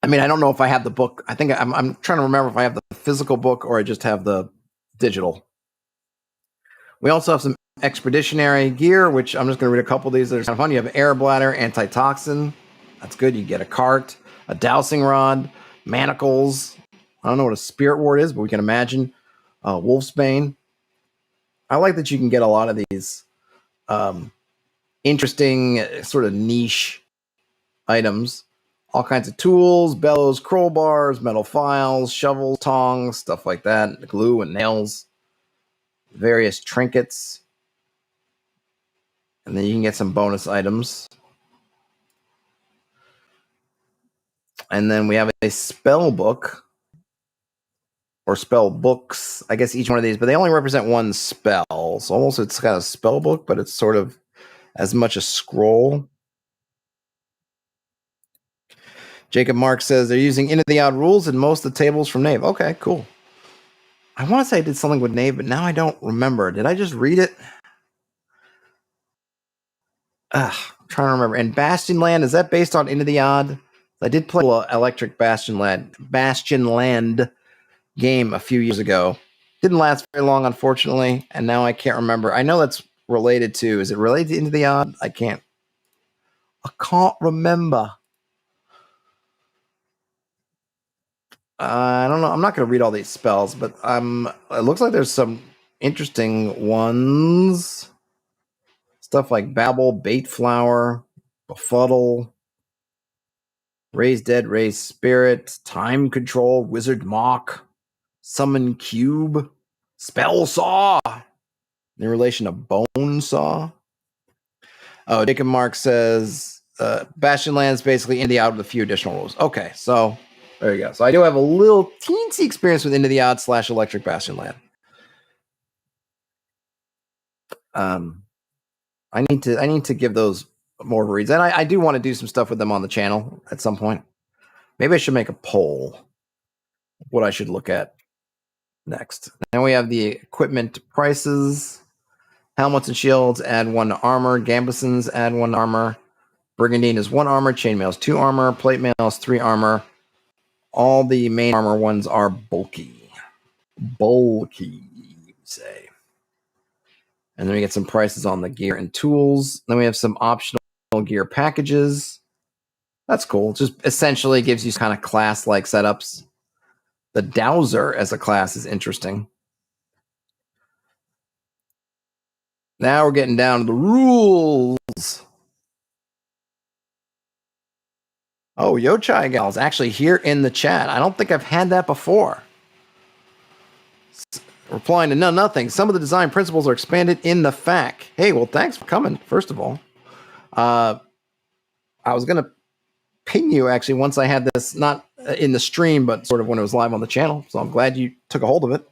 I mean, I don't know if I have the book. I think I'm trying to remember if I have the physical book or I just have the digital. We also have some Expeditionary Gear, which I'm just going to read a couple of these that are kind of fun. You have air bladder, antitoxin. That's good. You get a cart, a dowsing rod, manacles. I don't know what a spirit ward is, but we can imagine. Wolfsbane. I like that you can get a lot of these interesting sort of niche items. All kinds of tools, bellows, crowbars, metal files, shovels, tongs, stuff like that, glue and nails, various trinkets. And then you can get some bonus items. And then we have a spell book or spell books. I guess each one of these, but they only represent one spell. So almost it's got a spell book, but it's sort of as much a scroll. Jacob Mark says they're using Into the Odd rules in most of the tables from Knave. Okay, cool. I want to say I did something with Knave, but now I don't remember. Did I just read it? I'm trying to remember. And Bastion Land, is that based on Into the Odd? I did play Electric Bastion Land game a few years ago. Didn't last very long, unfortunately, and now I can't remember. I know that's related to. Is it related to Into the Odd? I can't remember. I don't know. I'm not going to read all these spells, but it looks like there's some interesting ones. Stuff like Babble, Bait Flower, Befuddle, Raise Dead, Raise Spirit, Time Control, Wizard Mock, Summon Cube, Spell Saw, in relation to Bone Saw. Oh, Dick and Mark says Bastion Land's basically Into the Odd with a few additional rules. Okay, so there you go. So I do have a little teensy experience with Into the Odd / Electric Bastion Land. I need to give those more reads, and I do want to do some stuff with them on the channel at some point. Maybe I should make a poll. What I should look at. next. Now we have the equipment prices. Helmets and shields add 1 to armor. Gambesons add 1 to armor. Brigandine is 1 armor. Chainmail is 2 armor. Plate mail is 3 armor. All the main armor ones are bulky. Bulky, you say. And then we get some prices on the gear and tools. Then we have some optional gear packages. That's cool. Just essentially gives you kind of class-like setups. The Dowser as a class is interesting. Now we're getting down to the rules. Oh, Yochai Gal is actually here in the chat. I don't think I've had that before. Replying to nothing. Some of the design principles are expanded in the FAQ. Hey, well, thanks for coming, first of all. I was going to ping you, actually, once I had this, not in the stream, but sort of when it was live on the channel. So I'm glad you took a hold of it.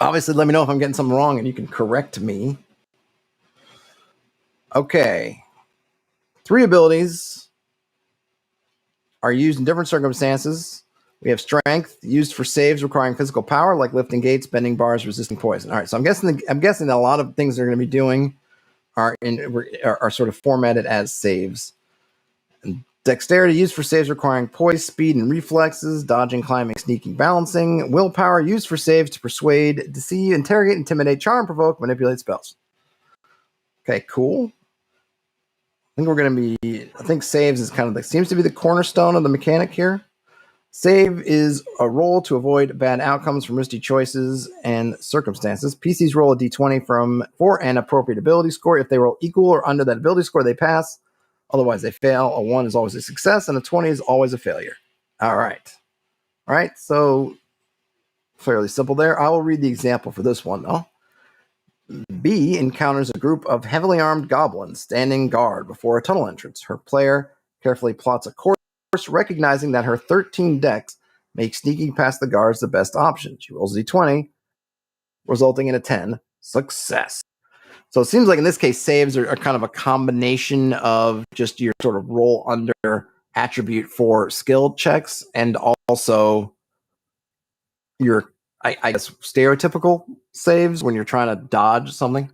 Obviously, let me know if I'm getting something wrong, and you can correct me. Okay. 3 abilities are used in different circumstances. We have strength, used for saves requiring physical power, like lifting gates, bending bars, resisting poison. All right, so I'm guessing that a lot of things they're going to be doing are sort of formatted as saves. And dexterity, used for saves requiring poise, speed, and reflexes, dodging, climbing, sneaking, balancing. Willpower, used for saves to persuade, deceive, interrogate, intimidate, charm, provoke, manipulate spells. Okay, cool. I think saves is kind of seems to be the cornerstone of the mechanic here. Save is a roll to avoid bad outcomes from risky choices and circumstances. PCs roll a d20 for an appropriate ability score. If they roll equal or under that ability score, they pass. Otherwise, they fail. A 1 is always a success, and a 20 is always a failure. All right. All right, so fairly simple there. I will read the example for this one, though. B encounters a group of heavily armed goblins standing guard before a tunnel entrance. Her player carefully plots a course, recognizing that her 13 dex makes sneaking past the guards the best option. She rolls a d20, resulting in a 10. Success. So it seems like in this case, saves are kind of a combination of just your sort of roll under attribute for skill checks and also your, I guess, stereotypical saves when you're trying to dodge something.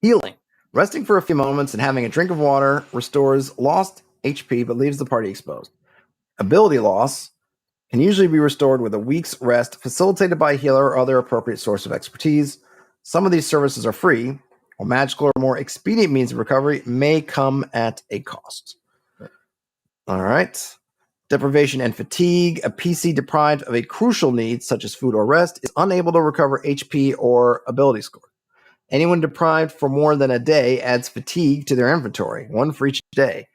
Healing. Resting for a few moments and having a drink of water restores lost HP but leaves the party exposed. Ability loss can usually be restored with a week's rest facilitated by a healer or other appropriate source of expertise. Some of these services are free, while magical or more expedient means of recovery may come at a cost. All right. Deprivation and fatigue. A PC deprived of a crucial need, such as food or rest, is unable to recover HP or ability score. Anyone deprived for more than a day adds fatigue to their inventory, 1 for each day.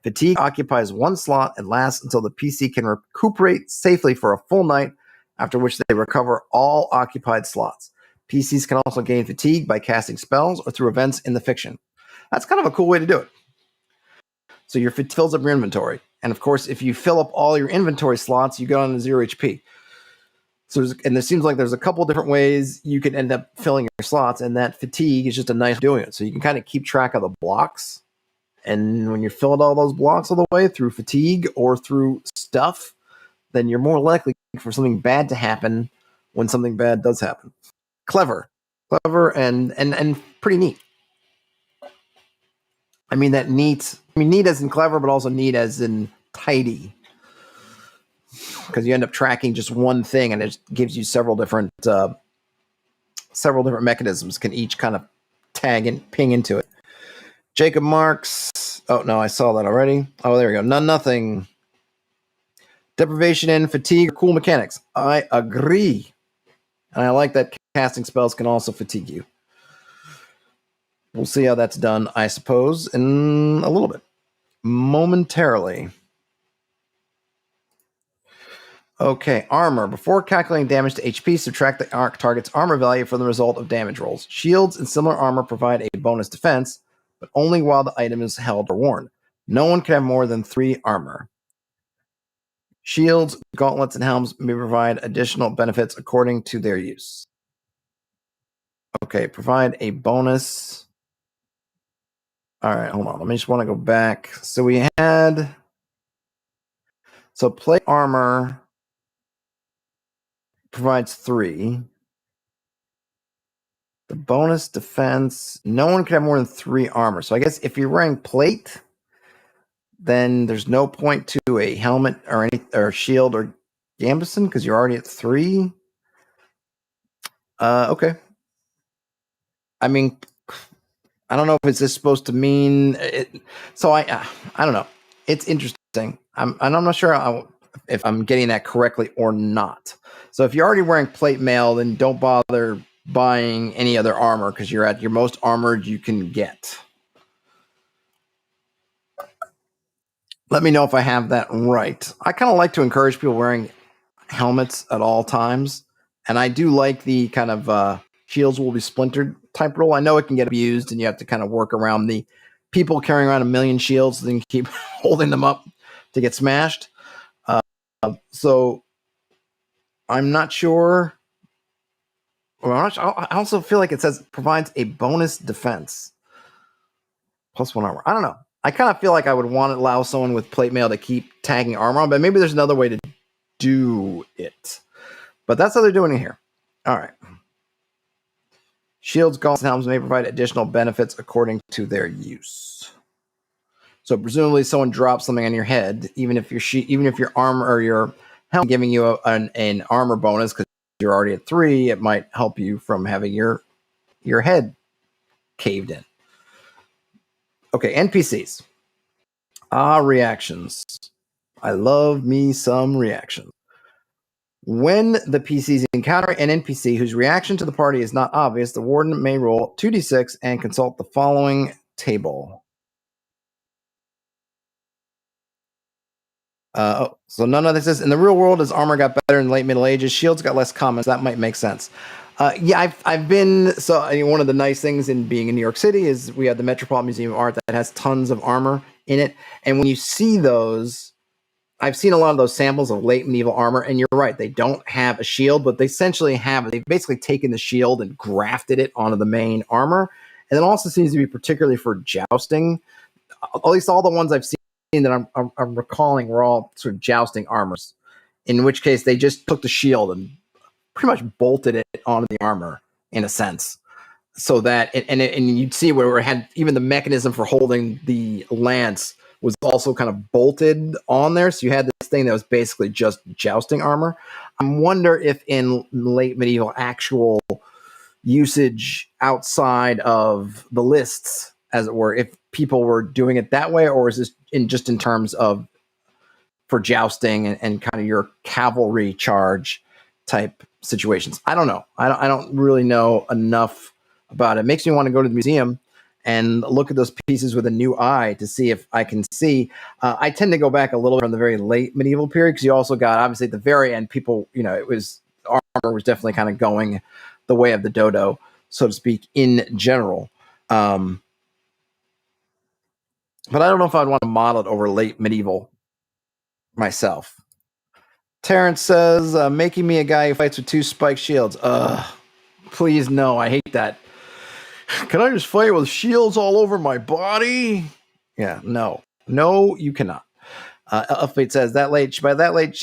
Fatigue occupies 1 slot and lasts until the PC can recuperate safely for a full night, after which they recover all occupied slots. PCs can also gain fatigue by casting spells or through events in the fiction. That's kind of a cool way to do it. So your fatigue fills up your inventory. And of course, if you fill up all your inventory slots, you go on to 0 HP. So, and there seems like there's a couple different ways you can end up filling your slots, and that fatigue is just a nice doing it. So you can kind of keep track of the blocks. And when you're filling all those blocks all the way through fatigue or through stuff, then you're more likely for something bad to happen when something bad does happen. Clever and pretty neat. I mean that neat. I mean neat as in clever, but also neat as in tidy. Because you end up tracking just one thing, and it gives you several different mechanisms can each kind of tag and ping into it. Jacob Marks. Oh no, I saw that already. Oh, there we go. Nothing. Deprivation and fatigue are cool mechanics. I agree. And I like that casting spells can also fatigue you. We'll see how that's done, I suppose, in a little bit. Momentarily. Okay, armor. Before calculating damage to HP, subtract the target's armor value from the result of damage rolls. Shields and similar armor provide a bonus defense, but only while the item is held or worn. No one can have more than 3 armor. Shields, gauntlets, and helms may provide additional benefits according to their use. Okay, provide a bonus. All right, hold on. Let me just want to go back. So we had So plate armor provides 3. The bonus defense, no one can have more than 3 armor. So I guess if you're wearing plate, then there's no point to a helmet or shield or gambeson because you're already at 3. Okay. I mean, I don't know if it's just supposed to mean it. So I don't know. It's interesting. I'm not sure if I'm getting that correctly or not. So if you're already wearing plate mail, then don't bother buying any other armor because you're at your most armored you can get. Let me know if I have that right. I kind of like to encourage people wearing helmets at all times, and I do like the kind of shields will be splintered type rule. I know it can get abused, and you have to kind of work around the people carrying around 1,000,000 shields and keep holding them up to get smashed. So I'm not sure. I also feel like it says provides a bonus defense. +1 armor. I don't know. I kind of feel like I would want to allow someone with plate mail to keep tagging armor on, but maybe there's another way to do it. But that's how they're doing it here. All right. Shields, gauntlets, and helms may provide additional benefits according to their use. So presumably, someone drops something on your head, even if your armor or your helm giving you an armor bonus because you're already at 3, it might help you from having your head caved in. Okay, NPCs. Reactions. I love me some reactions. When the PCs encounter an NPC whose reaction to the party is not obvious, the warden may roll 2d6 and consult the following table. So none of this is in the real world. As armor got better in the late Middle Ages, shields got less common. So that might make sense. Yeah, I've been. So one of the nice things in being in New York City is we have the Metropolitan Museum of Art that has tons of armor in it, and when you see those, I've seen a lot of those samples of late medieval armor, and you're right, they don't have a shield, but they essentially have. They've basically taken the shield and grafted it onto the main armor, and it also seems to be particularly for jousting. At least all the ones I've seen that I'm recalling were all sort of jousting armors, in which case they just took the shield and pretty much bolted it onto the armor in a sense, so that and you'd see where it had even the mechanism for holding the lance was also kind of bolted on there, so you had this thing that was basically just jousting armor. I wonder if in late medieval actual usage outside of the lists, as it were, if people were doing it that way, or is this just in terms of for jousting and kind of your cavalry charge type situations? I don't know. I don't really know enough about it. It makes me want to go to the museum and look at those pieces with a new eye to see if I can see. I tend to go back a little from the very late medieval period because you also got, obviously, at the very end, people, armor was definitely kind of going the way of the dodo, so to speak, in general. But I don't know if I'd want to model it over late medieval myself. Terrence says, making me a guy who fights with 2 spiked shields. Please, no, I hate that. Can I just fight with shields all over my body? Yeah, no. No, you cannot. Elfate says, by that late,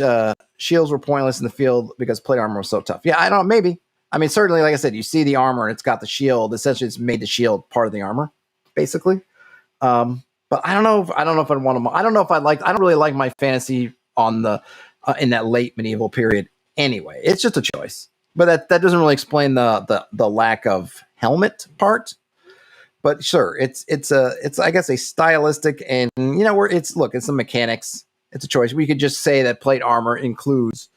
shields were pointless in the field because plate armor was so tough. Yeah, I don't know, maybe. I mean, certainly, like I said, you see the armor and it's got the shield. Essentially, it's made the shield part of the armor, basically. But I don't know if I'd want to. I don't know if I don't really like my fantasy on the in that late medieval period. Anyway, it's just a choice. But that doesn't really explain the lack of helmet part. But sure, it's I guess a stylistic, and it's the mechanics. It's a choice. We could just say that plate armor includes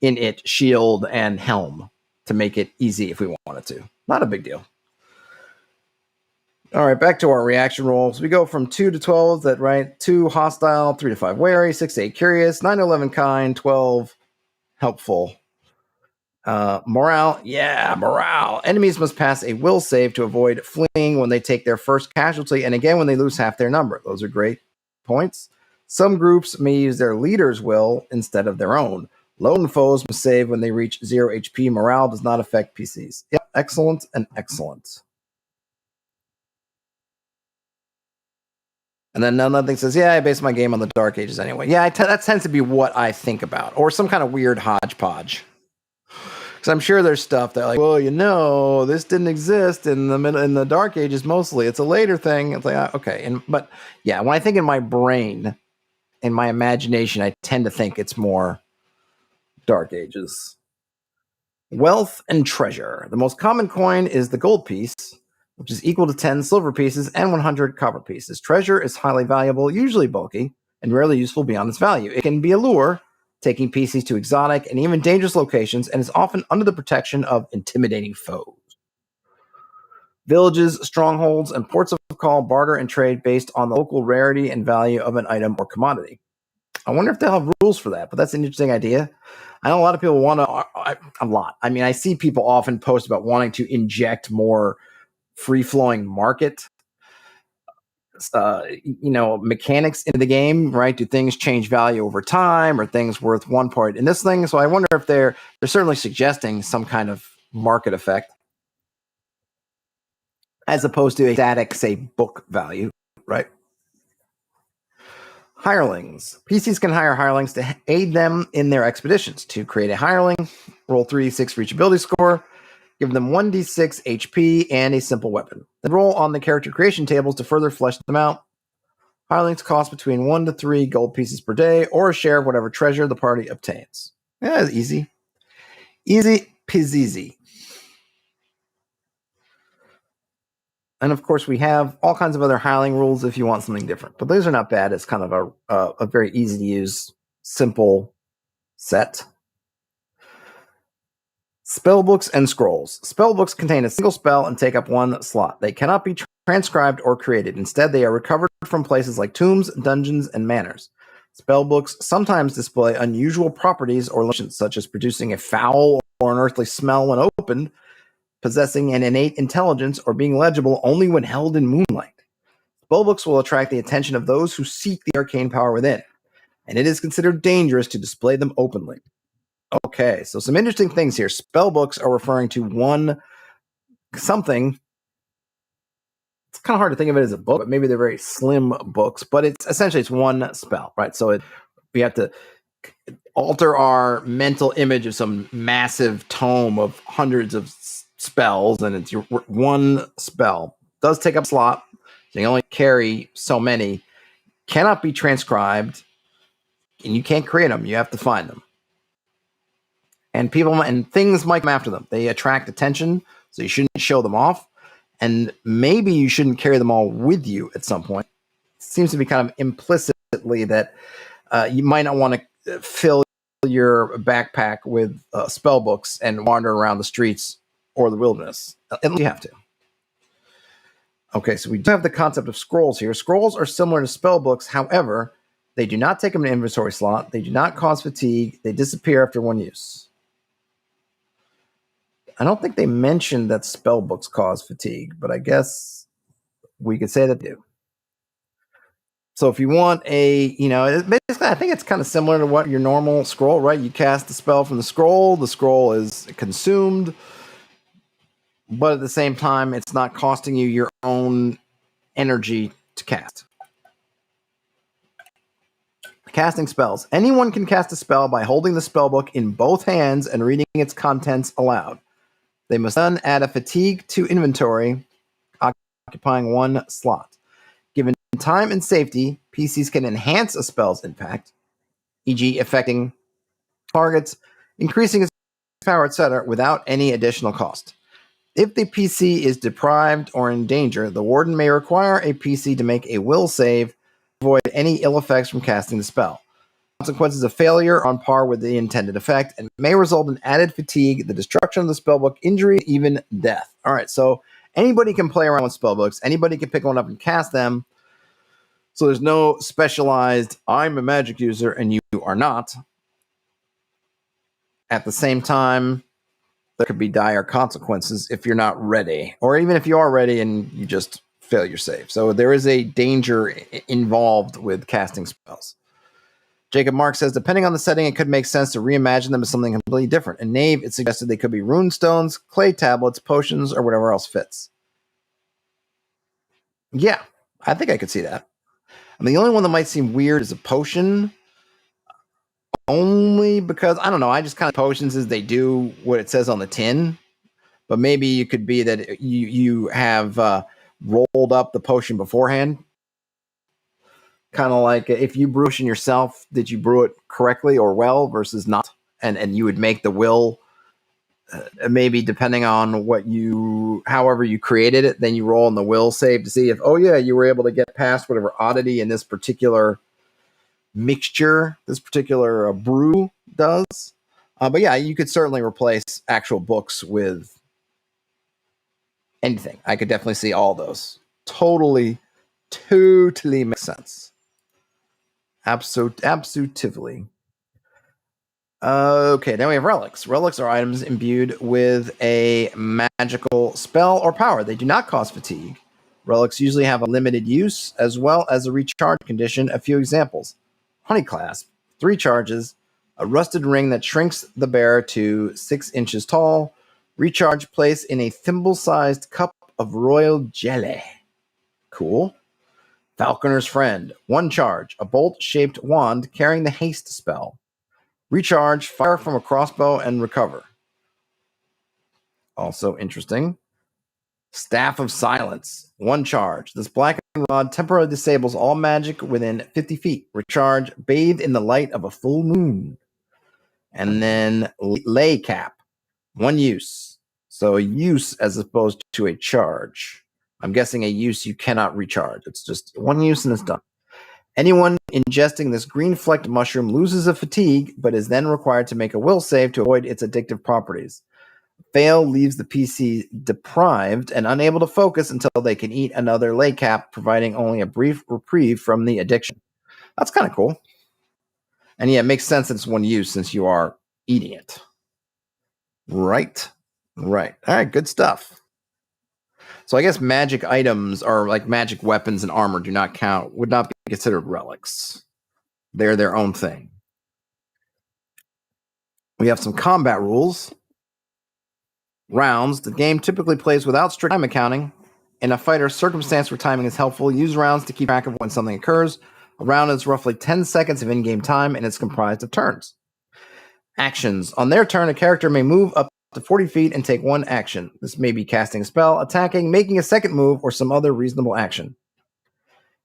in it shield and helm to make it easy if we wanted to. Not a big deal. All right, back to our reaction rolls. We go from 2 to 12. That right? 2 hostile, 3 to 5 wary, 6 to 8 curious, 9 to 11 kind, 12 helpful. Morale, morale. Enemies must pass a will save to avoid fleeing when they take their first casualty, and again when they lose half their number. Those are great points. Some groups may use their leader's will instead of their own. Lone foes must save when they reach 0 HP. Morale does not affect PCs. Yep, excellent and excellent. And then another thing says, yeah, I base my game on the Dark Ages anyway. Yeah, that tends to be what I think about. Or some kind of weird hodgepodge. Because I'm sure there's stuff that, like, well, this didn't exist in the Dark Ages mostly. It's a later thing. It's like, okay. But yeah, when I think in my brain, in my imagination, I tend to think it's more Dark Ages. Wealth and treasure. The most common coin is the gold piece, which is equal to 10 silver pieces and 100 copper pieces. Treasure is highly valuable, usually bulky, and rarely useful beyond its value. It can be a lure, taking pieces to exotic and even dangerous locations, and is often under the protection of intimidating foes. Villages, strongholds, and ports of call barter and trade based on the local rarity and value of an item or commodity. I wonder if they'll have rules for that, but that's an interesting idea. I know a lot of people want to, a lot. I mean, I see people often post about wanting to inject more free-flowing market, mechanics into the game, right? Do things change value over time? Or things worth one point in this thing? So I wonder if they're certainly suggesting some kind of market effect, as opposed to a static, say, book value, right? Hirelings. PCs can hire hirelings to aid them in their expeditions. To create a hireling, roll 3d6 for each ability score, give them 1d6 HP and a simple weapon. Then roll on the character creation tables to further flesh them out. Hirelings cost between 1 to 3 gold pieces per day, or a share of whatever treasure the party obtains. Yeah, easy. Easy peasy. And of course, we have all kinds of other hireling rules if you want something different. But those are not bad. It's kind of a very easy to use, simple set. Spellbooks and scrolls. Spellbooks contain a single spell and take up one slot. They cannot be transcribed or created. Instead, they are recovered from places like tombs, dungeons, and manors. Spellbooks sometimes display unusual properties or limitations, such as producing a foul or unearthly smell when opened, possessing an innate intelligence, or being legible only when held in moonlight. Spellbooks will attract the attention of those who seek the arcane power within, and it is considered dangerous to display them openly. Okay, so some interesting things here. Spellbooks are referring to one something. It's kind of hard to think of it as a book, but maybe they're very slim books. But it's essentially one spell, right? So we have to alter our mental image of some massive tome of hundreds of spells, and it's your one spell. It does take up a slot. So you only carry so many. Cannot be transcribed, and you can't create them. You have to find them. And people and things might come after them. They attract attention, so you shouldn't show them off. And maybe you shouldn't carry them all with you at some point. It seems to be kind of implicitly that you might not want to fill your backpack with spell books and wander around the streets or the wilderness. You have to. Okay, so we do have the concept of scrolls here. Scrolls are similar to spell books. However, they do not take up an inventory slot. They do not cause fatigue. They disappear after one use. I don't think they mentioned that spell books cause fatigue, but I guess we could say that they do. So if you want basically, I think it's kind of similar to what your normal scroll, right? You cast the spell from the scroll is consumed, but at the same time, it's not costing you your own energy to cast. Casting spells. Anyone can cast a spell by holding the spell book in both hands and reading its contents aloud. They must then add a fatigue to inventory, occupying one slot. Given time and safety, PCs can enhance a spell's impact, e.g. affecting targets, increasing its power, etc., without any additional cost. If the PC is deprived or in danger, the warden may require a PC to make a will save to avoid any ill effects from casting the spell. Consequences of failure are on par with the intended effect and may result in added fatigue, the destruction of the spellbook, injury, even death. All right, so anybody can play around with spellbooks. Anybody can pick one up and cast them. So there's no specialized, I'm a magic user and you are not. At the same time, there could be dire consequences if you're not ready, or even if you are ready and you just fail your save. So there is a danger involved with casting spells. Jacob Mark says, depending on the setting, it could make sense to reimagine them as something completely different. In Knave, it suggested they could be rune stones, clay tablets, potions, or whatever else fits. Yeah, I think I could see that. I mean, the only one that might seem weird is a potion, only because I don't know. I just kind of potions as they do what it says on the tin, but maybe you could be that you have rolled up the potion beforehand. Kind of like if you brew potion yourself, did you brew it correctly or well versus not? And you would make the will maybe depending on however you created it, then you roll in the will save to see if, oh yeah, you were able to get past whatever oddity in this particular mixture, this particular brew does. But yeah, you could certainly replace actual books with anything. I could definitely see all those. Totally makes sense. Absolutely. Okay, then we have relics. Relics are items imbued with a magical spell or power. They do not cause fatigue. Relics usually have a limited use as well as a recharge condition. A few examples: Honeyclasp, 3 charges, a rusted ring that shrinks the bearer to 6 inches tall, recharge place in a thimble-sized cup of royal jelly. Cool. Falconer's Friend, 1 charge, a bolt-shaped wand carrying the haste spell. Recharge, fire from a crossbow, and recover. Also interesting. Staff of Silence, 1 charge. This blackened rod temporarily disables all magic within 50 feet. Recharge, bathed in the light of a full moon. And then Lay Cap, 1 use. So a use as opposed to a charge. I'm guessing a use you cannot recharge. It's just 1 use and it's done. Anyone ingesting this green flecked mushroom loses a fatigue, but is then required to make a will save to avoid its addictive properties. Fail leaves the PC deprived and unable to focus until they can eat another lay cap, providing only a brief reprieve from the addiction. That's kind of cool. And yeah, it makes sense that it's 1 use since you are eating it. Right. All right, good stuff. So I guess magic items or like magic weapons and armor would not be considered relics. They're their own thing. We have some combat rules. Rounds. The game typically plays without strict time accounting. In a fighter's circumstance where timing is helpful, use rounds to keep track of when something occurs. A round is roughly 10 seconds of in-game time, and it's comprised of turns. Actions. On their turn, a character may move up to 40 feet and take 1 action. This may be casting a spell, attacking, making a second move, or some other reasonable action.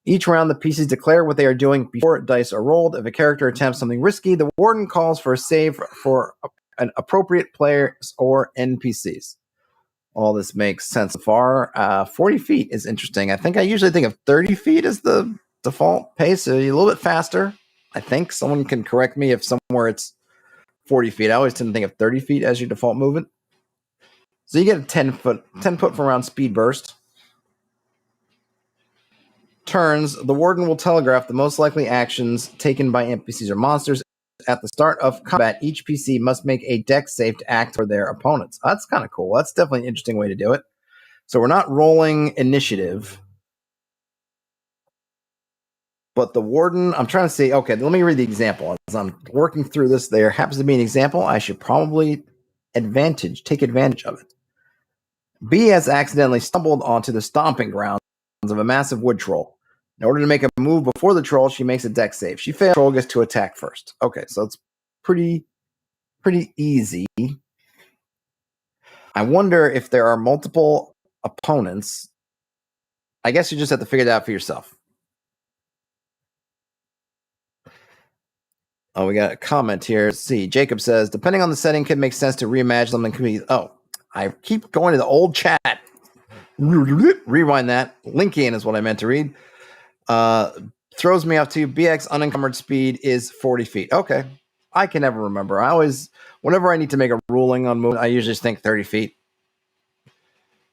Each round, the PCs declare what they are doing before dice are rolled. If a character attempts something risky, the warden calls for a save for an appropriate players or NPCs. All this makes sense so far. 40 feet is interesting. I think I usually think of 30 feet as the default pace, so you're a little bit faster. I think someone can correct me if somewhere it's 40 feet. I always tend to think of 30 feet as your default movement. So you get a 10 foot per round speed burst. Turns, the warden will telegraph the most likely actions taken by NPCs or monsters. At the start of combat, each PC must make a dex save to act for their opponents. That's kind of cool. That's definitely an interesting way to do it. So we're not rolling initiative. But the warden, I'm trying to see, okay, let me read the example. As I'm working through this, there happens to be an example. I should probably take advantage of it. B has accidentally stumbled onto the stomping grounds of a massive wood troll. In order to make a move before the troll, she makes a dex save. She fails, the troll gets to attack first. Okay, so it's pretty easy. I wonder if there are multiple opponents. I guess you just have to figure that out for yourself. Oh, we got a comment here. Let's see, Jacob says, depending on the setting, could make sense to reimagine something. Could be. Oh, I keep going to the old chat. Rewind that. Link in is what I meant to read. Throws me off too. BX unencumbered speed is 40 feet. Okay. I can never remember. Whenever I need to make a ruling on movement, I usually just think 30 feet.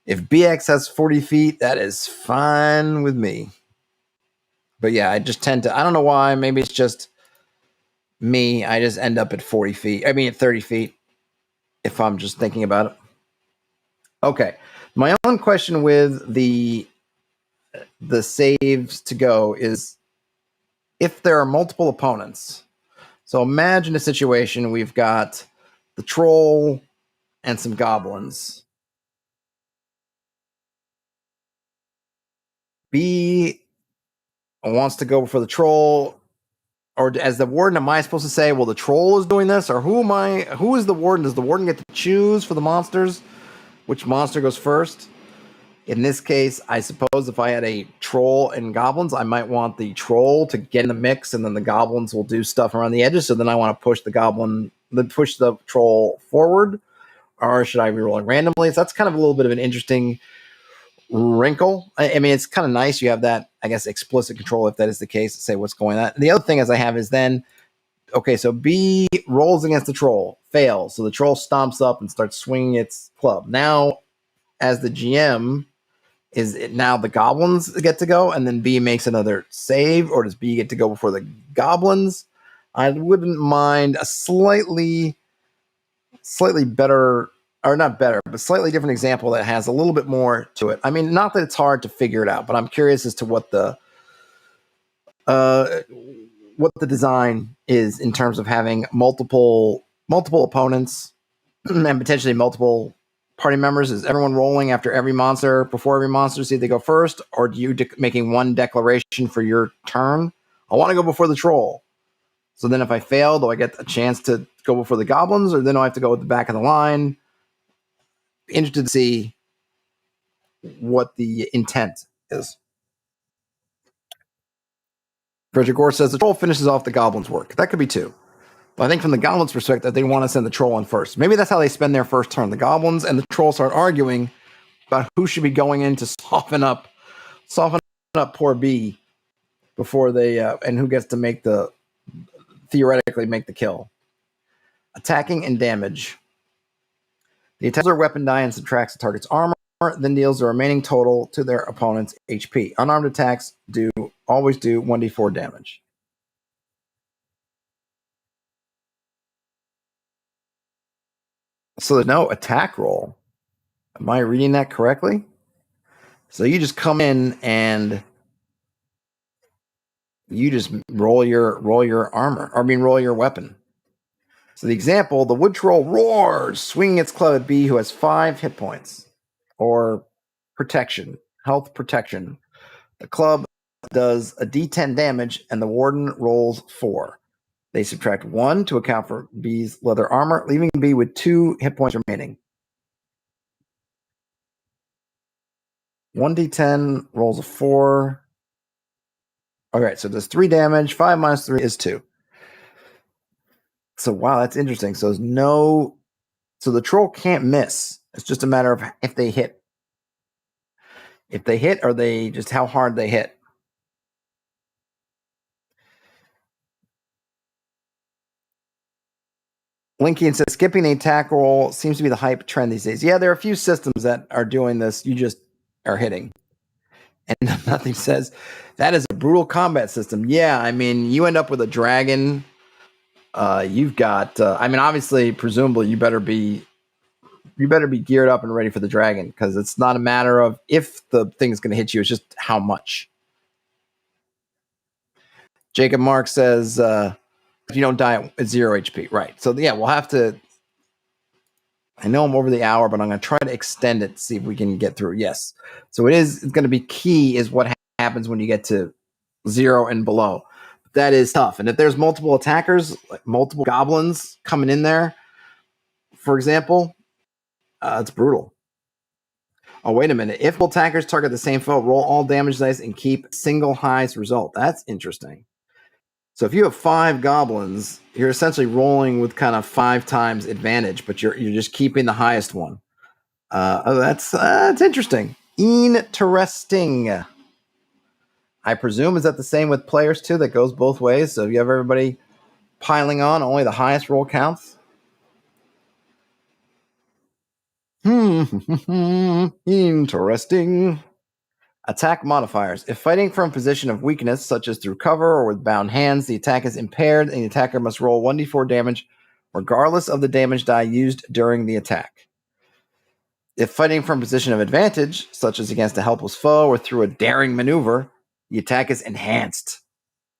If BX has 40 feet, that is fine with me. But yeah, I just tend to, I don't know why. Maybe it's just me. I just end up at 40 feet. I mean, at 30 feet if I'm just thinking about it. Okay. My own question with the saves to go is if there are multiple opponents. So imagine a situation we've got the troll and some goblins. B wants to go for the troll, or as the warden, am I supposed to say, well, the troll is doing this, or who am I? Who is the warden? Does the warden get to choose for the monsters? Which monster goes first? In this case, I suppose if I had a troll and goblins, I might want the troll to get in the mix, and then the goblins will do stuff around the edges. So then I want to push the troll forward, or should I be rolling randomly? So that's kind of a little bit of an interesting wrinkle. I mean, it's kind of nice. You have that, I guess, explicit control if that is the case to say what's going on. And the other thing as I have is then, okay, so B rolls against the troll, fails. So the troll stomps up and starts swinging its club. Now, as the GM, is it now the goblins get to go and then B makes another save, or does B get to go before the goblins? I wouldn't mind a slightly better, or not better, but slightly different example that has a little bit more to it. I mean, not that it's hard to figure it out, but I'm curious as to what the design is in terms of having multiple opponents and potentially multiple party members. Is everyone rolling after every monster, before every monster, to see if they go first, or do you making one declaration for your turn? I want to go before the troll. So then if I fail, do I get a chance to go before the goblins, or then do I have to go at the back of the line? Interested to see what the intent is. Frederick Gore says the troll finishes off the goblins' work. That could be two. But I think from the goblins' perspective, they want to send the troll in first. Maybe that's how they spend their first turn. The goblins and the troll start arguing about who should be going in to soften up poor B before they and who gets to theoretically make the kill. Attacking and damage. The attacks their weapon die and subtracts the target's armor, then deals the remaining total to their opponent's HP. Unarmed attacks always do 1d4 damage. So there's no attack roll. Am I reading that correctly? So you just come in and you just roll your armor. Roll your weapon. So the example, the wood troll roars, swinging its club at B, who has 5 hit points. Or protection, health protection. The club does a d10 damage, and the warden rolls 4. They subtract 1 to account for B's leather armor, leaving B with 2 hit points remaining. 1d10 rolls a 4. Okay, so there's 3 damage. 5 minus 3 is 2. So wow, that's interesting. So the troll can't miss. It's just a matter of if they hit. If they hit, or they just how hard they hit. Linkian says skipping the attack roll seems to be the hype trend these days. Yeah, there are a few systems that are doing this. You just are hitting. And nothing says that is a brutal combat system. Yeah, I mean, you end up with a dragon. You've got obviously, presumably you better be geared up and ready for the dragon, because it's not a matter of if the thing is going to hit you, it's just how much. Jacob Mark says if you don't die at 0 HP, right? So yeah, we'll have to. I know I'm over the hour, but I'm going to try to extend it to see if we can get through. Yes, so it's going to be key is what happens when you get to 0 and below. That is tough, and if there's multiple attackers, like multiple goblins coming in there, for example, it's brutal. Oh, wait a minute. If attackers target the same foe, roll all damage dice and keep single highest result. That's interesting. So if you have 5 goblins, you're essentially rolling with kind of 5 times advantage, but you're just keeping the highest one. That's interesting. Interesting. I presume, is that the same with players too? That goes both ways. So if you have everybody piling on, only the highest roll counts. Interesting. Attack modifiers. If fighting from a position of weakness, such as through cover or with bound hands, the attack is impaired and the attacker must roll 1d4 damage, regardless of the damage die used during the attack. If fighting from a position of advantage, such as against a helpless foe or through a daring maneuver, the attack is enhanced,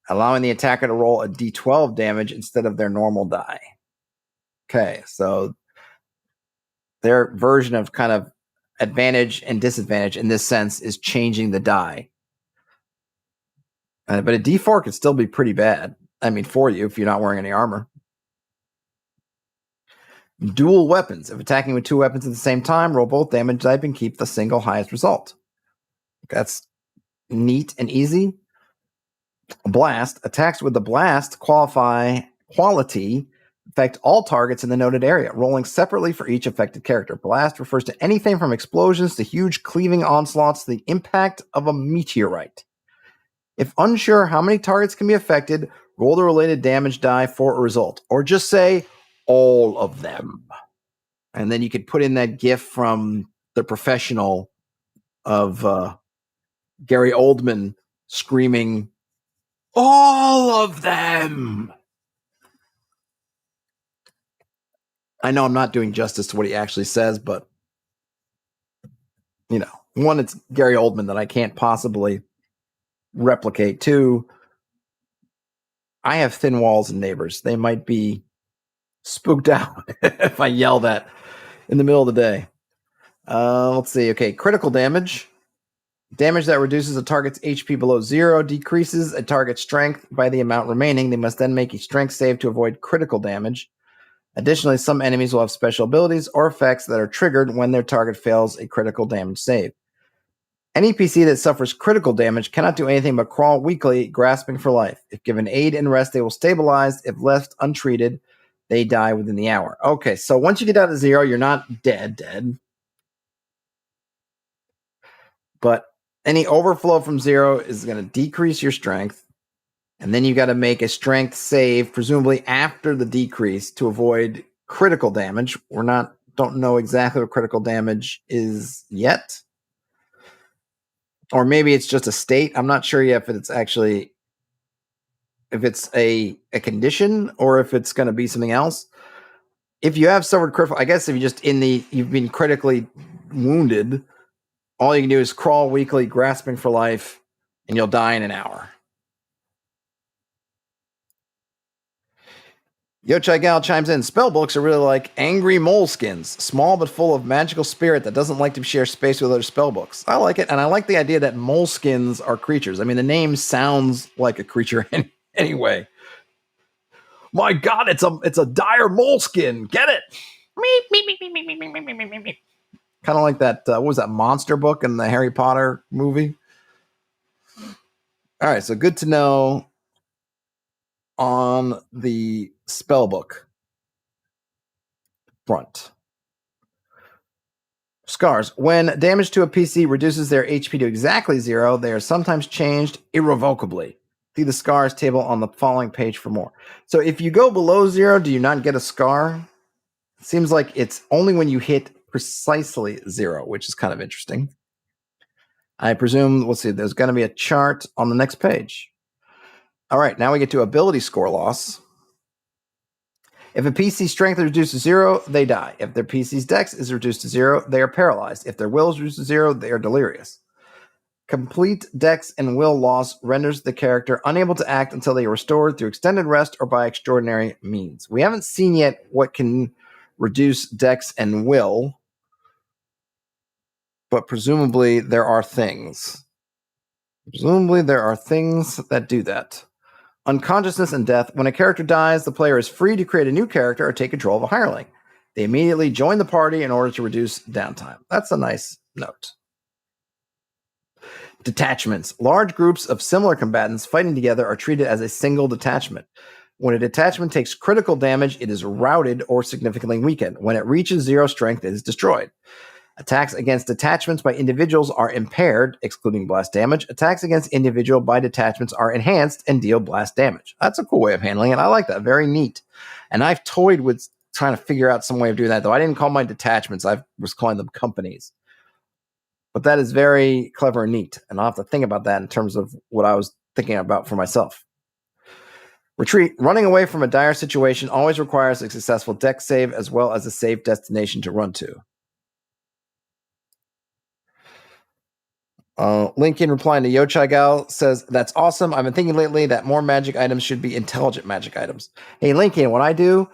allowing the attacker to roll a d12 damage instead of their normal die. Okay, so their version of kind of advantage and disadvantage in this sense is changing the die. But a D4 could still be pretty bad. I mean, for you, if you're not wearing any armor. Dual weapons. If attacking with two weapons at the same time, roll both damage type and keep the single highest result. That's neat and easy. Blast. Attacks with the blast quality affect all targets in the noted area, rolling separately for each affected character. Blast refers to anything from explosions to huge cleaving onslaughts to the impact of a meteorite. If unsure how many targets can be affected, roll the related damage die for a result, or just say all of them. And then you could put in that GIF from The Professional of Gary Oldman screaming, all of them. I know I'm not doing justice to what he actually says, but, you know, one, it's Gary Oldman that I can't possibly replicate. Two, I have thin walls and neighbors. They might be spooked out if I yell that in the middle of the day. Let's see. Okay, critical damage. Damage that reduces a target's HP below 0 decreases a target's strength by the amount remaining. They must then make a strength save to avoid critical damage. Additionally, some enemies will have special abilities or effects that are triggered when their target fails a critical damage save. Any PC that suffers critical damage cannot do anything but crawl weakly, grasping for life. If given aid and rest, they will stabilize. If left untreated, they die within the hour. Okay, so once you get down to 0, you're not dead. But any overflow from 0 is going to decrease your strength. And then you got to make a strength save, presumably after the decrease, to avoid critical damage. Don't know exactly what critical damage is yet. Or maybe it's just a state. I'm not sure yet if it's a condition or if it's going to be something else. If you have suffered critical, I guess if you've been critically wounded, all you can do is crawl weakly, grasping for life, and you'll die in an hour. Yochai Gal chimes in, spellbooks are really like angry moleskins, small but full of magical spirit that doesn't like to share space with other spellbooks. I like it, and I like the idea that moleskins are creatures. I mean, the name sounds like a creature anyway. My God, it's a dire moleskin. Get it? Kind of like that, what was that monster book in the Harry Potter movie? All right, so good to know on the spellbook front. Scars. When damage to a PC reduces their HP to exactly 0, they are sometimes changed irrevocably. See the scars table on the following page for more. So if you go below 0, do you not get a scar? It seems like it's only when you hit precisely 0, which is kind of interesting. I presume, we'll see, there's going to be a chart on the next page. All right, now we get to ability score loss. If a PC's strength is reduced to 0, they die. If their PC's dex is reduced to 0, they are paralyzed. If their will is reduced to 0, they are delirious. Complete dex and will loss renders the character unable to act until they are restored through extended rest or by extraordinary means. We haven't seen yet what can reduce dex and will, but presumably there are things. Presumably there are things that do that. Unconsciousness and death. When a character dies, the player is free to create a new character or take control of a hireling. They immediately join the party in order to reduce downtime. That's a nice note. Detachments. Large groups of similar combatants fighting together are treated as a single detachment. When a detachment takes critical damage, it is routed or significantly weakened. When it reaches 0 strength, it is destroyed. Attacks against detachments by individuals are impaired, excluding blast damage. Attacks against individual by detachments are enhanced and deal blast damage. That's a cool way of handling it. I like that. Very neat. And I've toyed with trying to figure out some way of doing that, though. I didn't call mine detachments. I was calling them companies. But that is very clever and neat. And I'll have to think about that in terms of what I was thinking about for myself. Retreat. Running away from a dire situation always requires a successful dex save as well as a safe destination to run to. Lincoln replying to Yochai Gal says, that's awesome. I've been thinking lately that more magic items should be intelligent magic items. Hey, Lincoln, what I do,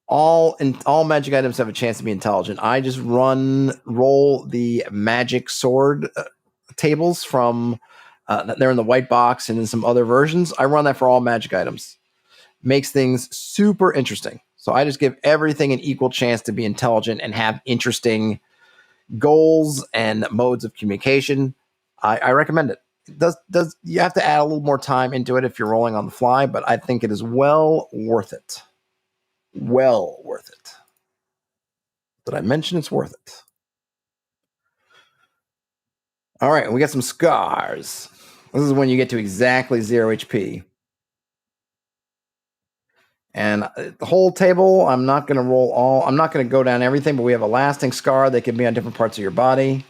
all magic items have a chance to be intelligent. I just roll the magic sword tables from They're in the white box and in some other versions. I run that for all magic items. Makes things super interesting. So I just give everything an equal chance to be intelligent and have interesting goals and modes of communication. I recommend it. Does you have to add a little more time into it if you're rolling on the fly, but I think it is well worth it. Well worth it. Did I mention it's worth it? All right, we got some scars. This is when you get to exactly 0 HP. And the whole table, I'm not going to roll all. I'm not going to go down everything, but we have a lasting scar that can be on different parts of your body.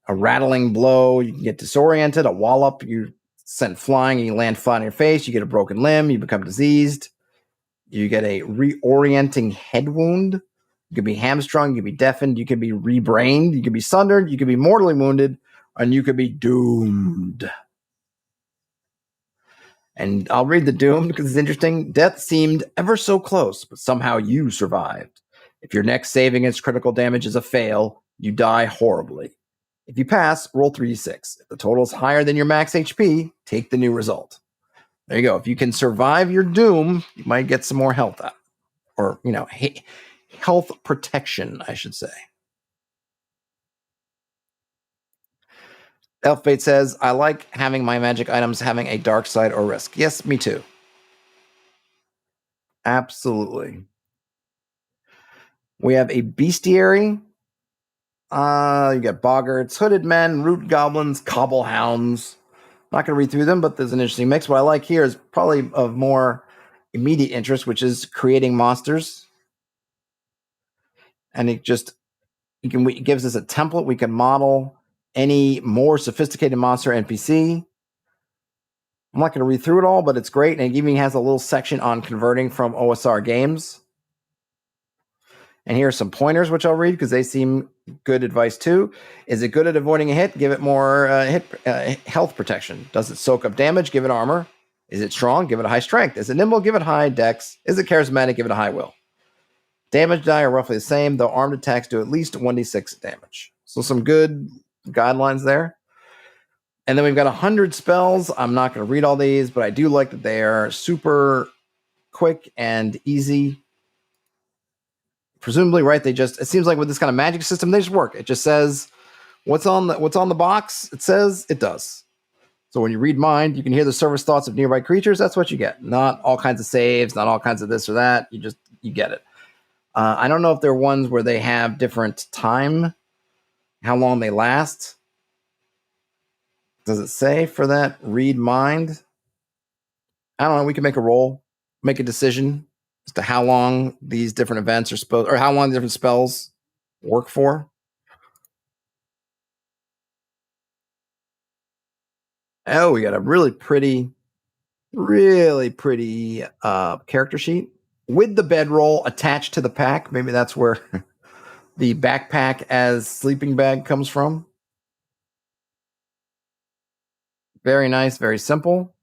A rattling blow, you can get disoriented. A wallop, you sent flying and you land flat on your face. You get a broken limb, you become diseased. You get a reorienting head wound. You could be hamstrung, you could be deafened, you could be rebrained, you could be sundered, you could be mortally wounded, and you could be doomed. And I'll read the doomed because it's interesting. Death seemed ever so close, but somehow you survived. If your next save against critical damage is a fail, you die horribly. If you pass, roll 3d6. If the total is higher than your max HP, take the new result. There you go. If you can survive your doom, you might get some more health out. Or, health protection, I should say. Elfbait says, I like having my magic items having a dark side or risk. Yes, me too. Absolutely. We have a bestiary. You got boggarts, hooded men, root goblins, cobblehounds. Not going to read through them, but there's an interesting mix. What I like here is probably of more immediate interest, which is creating monsters. And it gives us a template. We can model any more sophisticated monster NPC. I'm not going to read through it all, but it's great. And it even has a little section on converting from OSR games. And here are some pointers, which I'll read because they seem good advice too. Is it good at avoiding a hit? Give it more health protection. Does it soak up damage? Give it armor. Is it strong? Give it a high strength. Is it nimble? Give it high dex. Is it charismatic? Give it a high will. Damage die are roughly the same, though armed attacks do at least 1d6 damage. So some good guidelines there. And then we've got 100 spells. I'm not going to read all these, but I do like that they are super quick and easy. Presumably, right? It seems like with this kind of magic system, they just work. It just says what's on the box. It says it does. So when you read mind, you can hear the service thoughts of nearby creatures. That's what you get. Not all kinds of saves, not all kinds of this or that. You get it. I don't know if there are ones where they have different time, how long they last. Does it say for that read mind? I don't know. We can make a roll, make a decision as to how long these different events are supposed, or how long different spells work for. Oh, we got a really pretty character sheet with the bedroll attached to the pack. Maybe that's where the backpack as sleeping bag comes from. Very nice, very simple.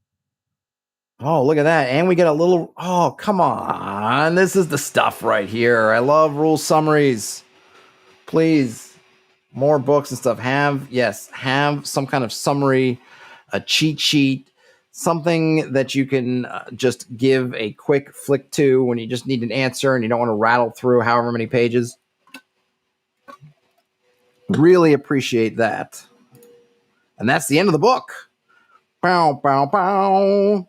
Oh, look at that. And we get a little, oh, come on. This is the stuff right here. I love rule summaries. Please, more books and stuff. Have some kind of summary, a cheat sheet, something that you can just give a quick flick to when you just need an answer and you don't want to rattle through however many pages. Really appreciate that. And that's the end of the book. Bow, bow, bow.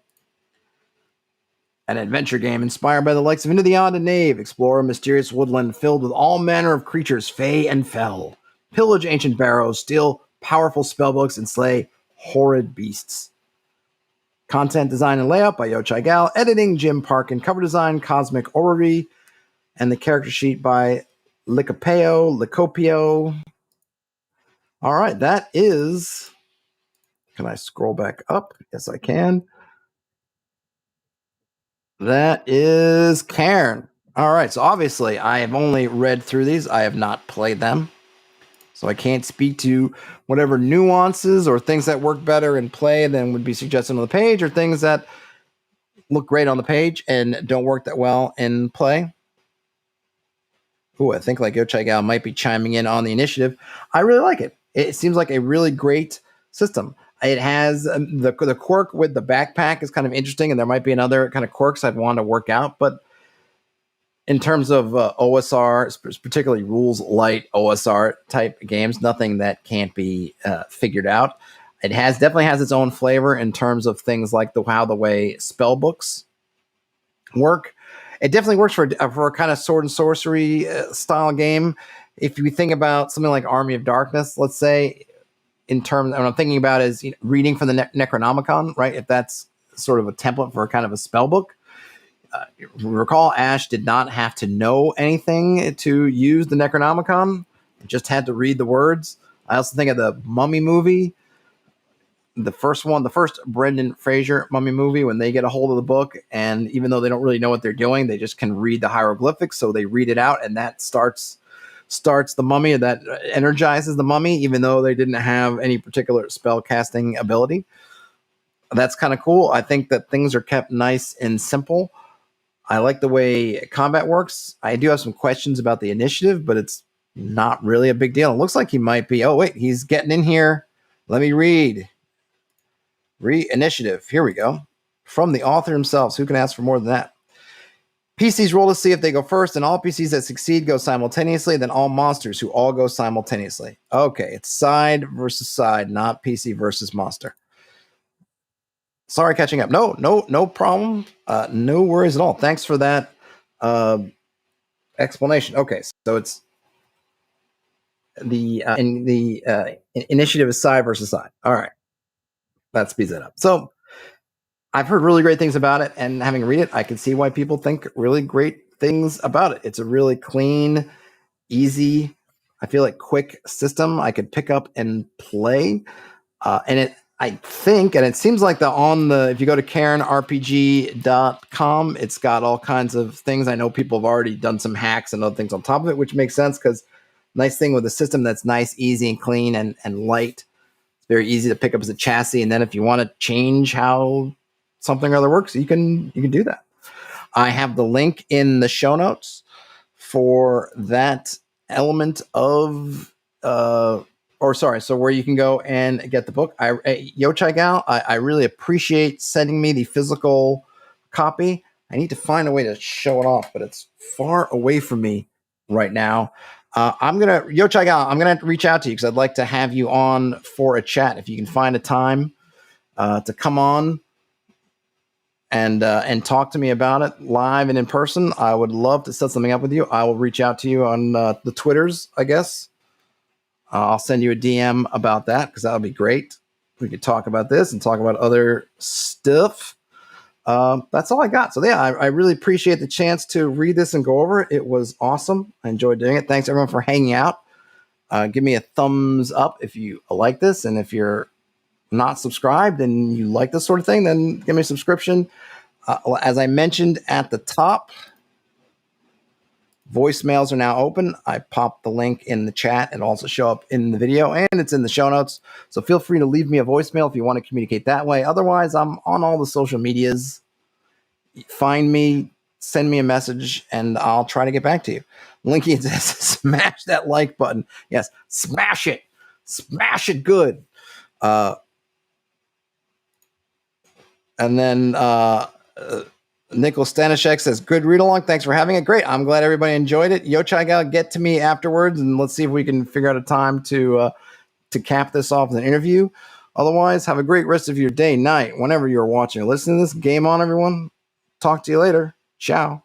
An adventure game inspired by the likes of Into the Odd and Knave. Explore a mysterious woodland filled with all manner of creatures, fey and fell. Pillage ancient barrows, steal powerful spellbooks, and slay horrid beasts. Content design and layout by Yochai Gal. Editing, Jim Parkin. Cover design, Cosmic Orrery. And the character sheet by Licopio. All right, that is... Can I scroll back up? Yes, I can. That is Cairn. All right, so obviously I have only read through these. I have not played them. So I can't speak to whatever nuances or things that work better in play than would be suggested on the page, or things that look great on the page and don't work that well in play. Ooh, I think like Yochai Gal might be chiming in on the initiative. I really like it. It seems like a really great system. It has the quirk with the backpack is kind of interesting, and there might be another kind of quirks I'd want to work out. But in terms of OSR, particularly rules light OSR type games, nothing that can't be figured out. It definitely has its own flavor in terms of things like the way spell books work. It definitely works for a kind of sword and sorcery style game. If you think about something like Army of Darkness, let's say, in terms, what I'm thinking about is reading from the Necronomicon, right? If that's sort of a template for kind of a spell book. Recall, Ash did not have to know anything to use the Necronomicon. He just had to read the words. I also think of the Mummy movie, the first Brendan Fraser Mummy movie, when they get a hold of the book, and even though they don't really know what they're doing, they just can read the hieroglyphics, so they read it out, and that starts the mummy, and that energizes the mummy, even though they didn't have any particular spell casting ability. That's kind of cool. I think that things are kept nice and simple. I like the way combat works. I do have some questions about the initiative, but it's not really a big deal. It looks like he might be. Oh, wait, he's getting in here. Let me read. Initiative. Here we go. From the author himself. So who can ask for more than that? PCs roll to see if they go first, and all PCs that succeed go simultaneously, then all monsters who all go simultaneously. Okay, it's side versus side, not PC versus monster. Sorry, catching up. No problem. No worries at all. Thanks for that explanation. Okay, so it's the initiative is side versus side. All right, that speeds it up. So I've heard really great things about it, and having read it, I can see why people think really great things about it. It's a really clean, easy, I feel like quick system I could pick up and play, and I think, and it seems like if you go to cairnrpg.com, it's got all kinds of things. I know people have already done some hacks and other things on top of it, which makes sense, because nice thing with a system that's nice, easy, and clean and light. It's very easy to pick up as a chassis, and then if you want to change how something or other works, you can do that. I have the link in the show notes for that element of so where you can go and get the book. Yochai Gal, I really appreciate sending me the physical copy. I need to find a way to show it off, but it's far away from me right now. Yochai Gal, I'm gonna have to reach out to you because I'd like to have you on for a chat. If you can find a time to come on and talk to me about it live and in person, I would love to set something up with you. I will reach out to you on the Twitters, I guess. I'll send you a DM about that, because that would be great. We could talk about this and talk about other stuff. That's all I got. So yeah, I really appreciate the chance to read this and go over it. It was awesome. I enjoyed doing it. Thanks everyone for hanging out. Give me a thumbs up if you like this, and if you're not subscribed and you like this sort of thing, then give me a subscription. As I mentioned at the top, voicemails are now open. I popped the link in the chat and also show up in the video, and it's in the show notes. So feel free to leave me a voicemail if you want to communicate that way. Otherwise, I'm on all the social medias. Find me, send me a message, and I'll try to get back to you. Linky says, smash that like button. Yes, smash it. Smash it good. And then Nicholas Stanishek says, good read along. Thanks for having it. Great. I'm glad everybody enjoyed it. Yochai Gal, get to me afterwards, and let's see if we can figure out a time to cap this off with an interview. Otherwise, have a great rest of your day, night, whenever you're watching or listening to this. Game on, everyone. Talk to you later. Ciao.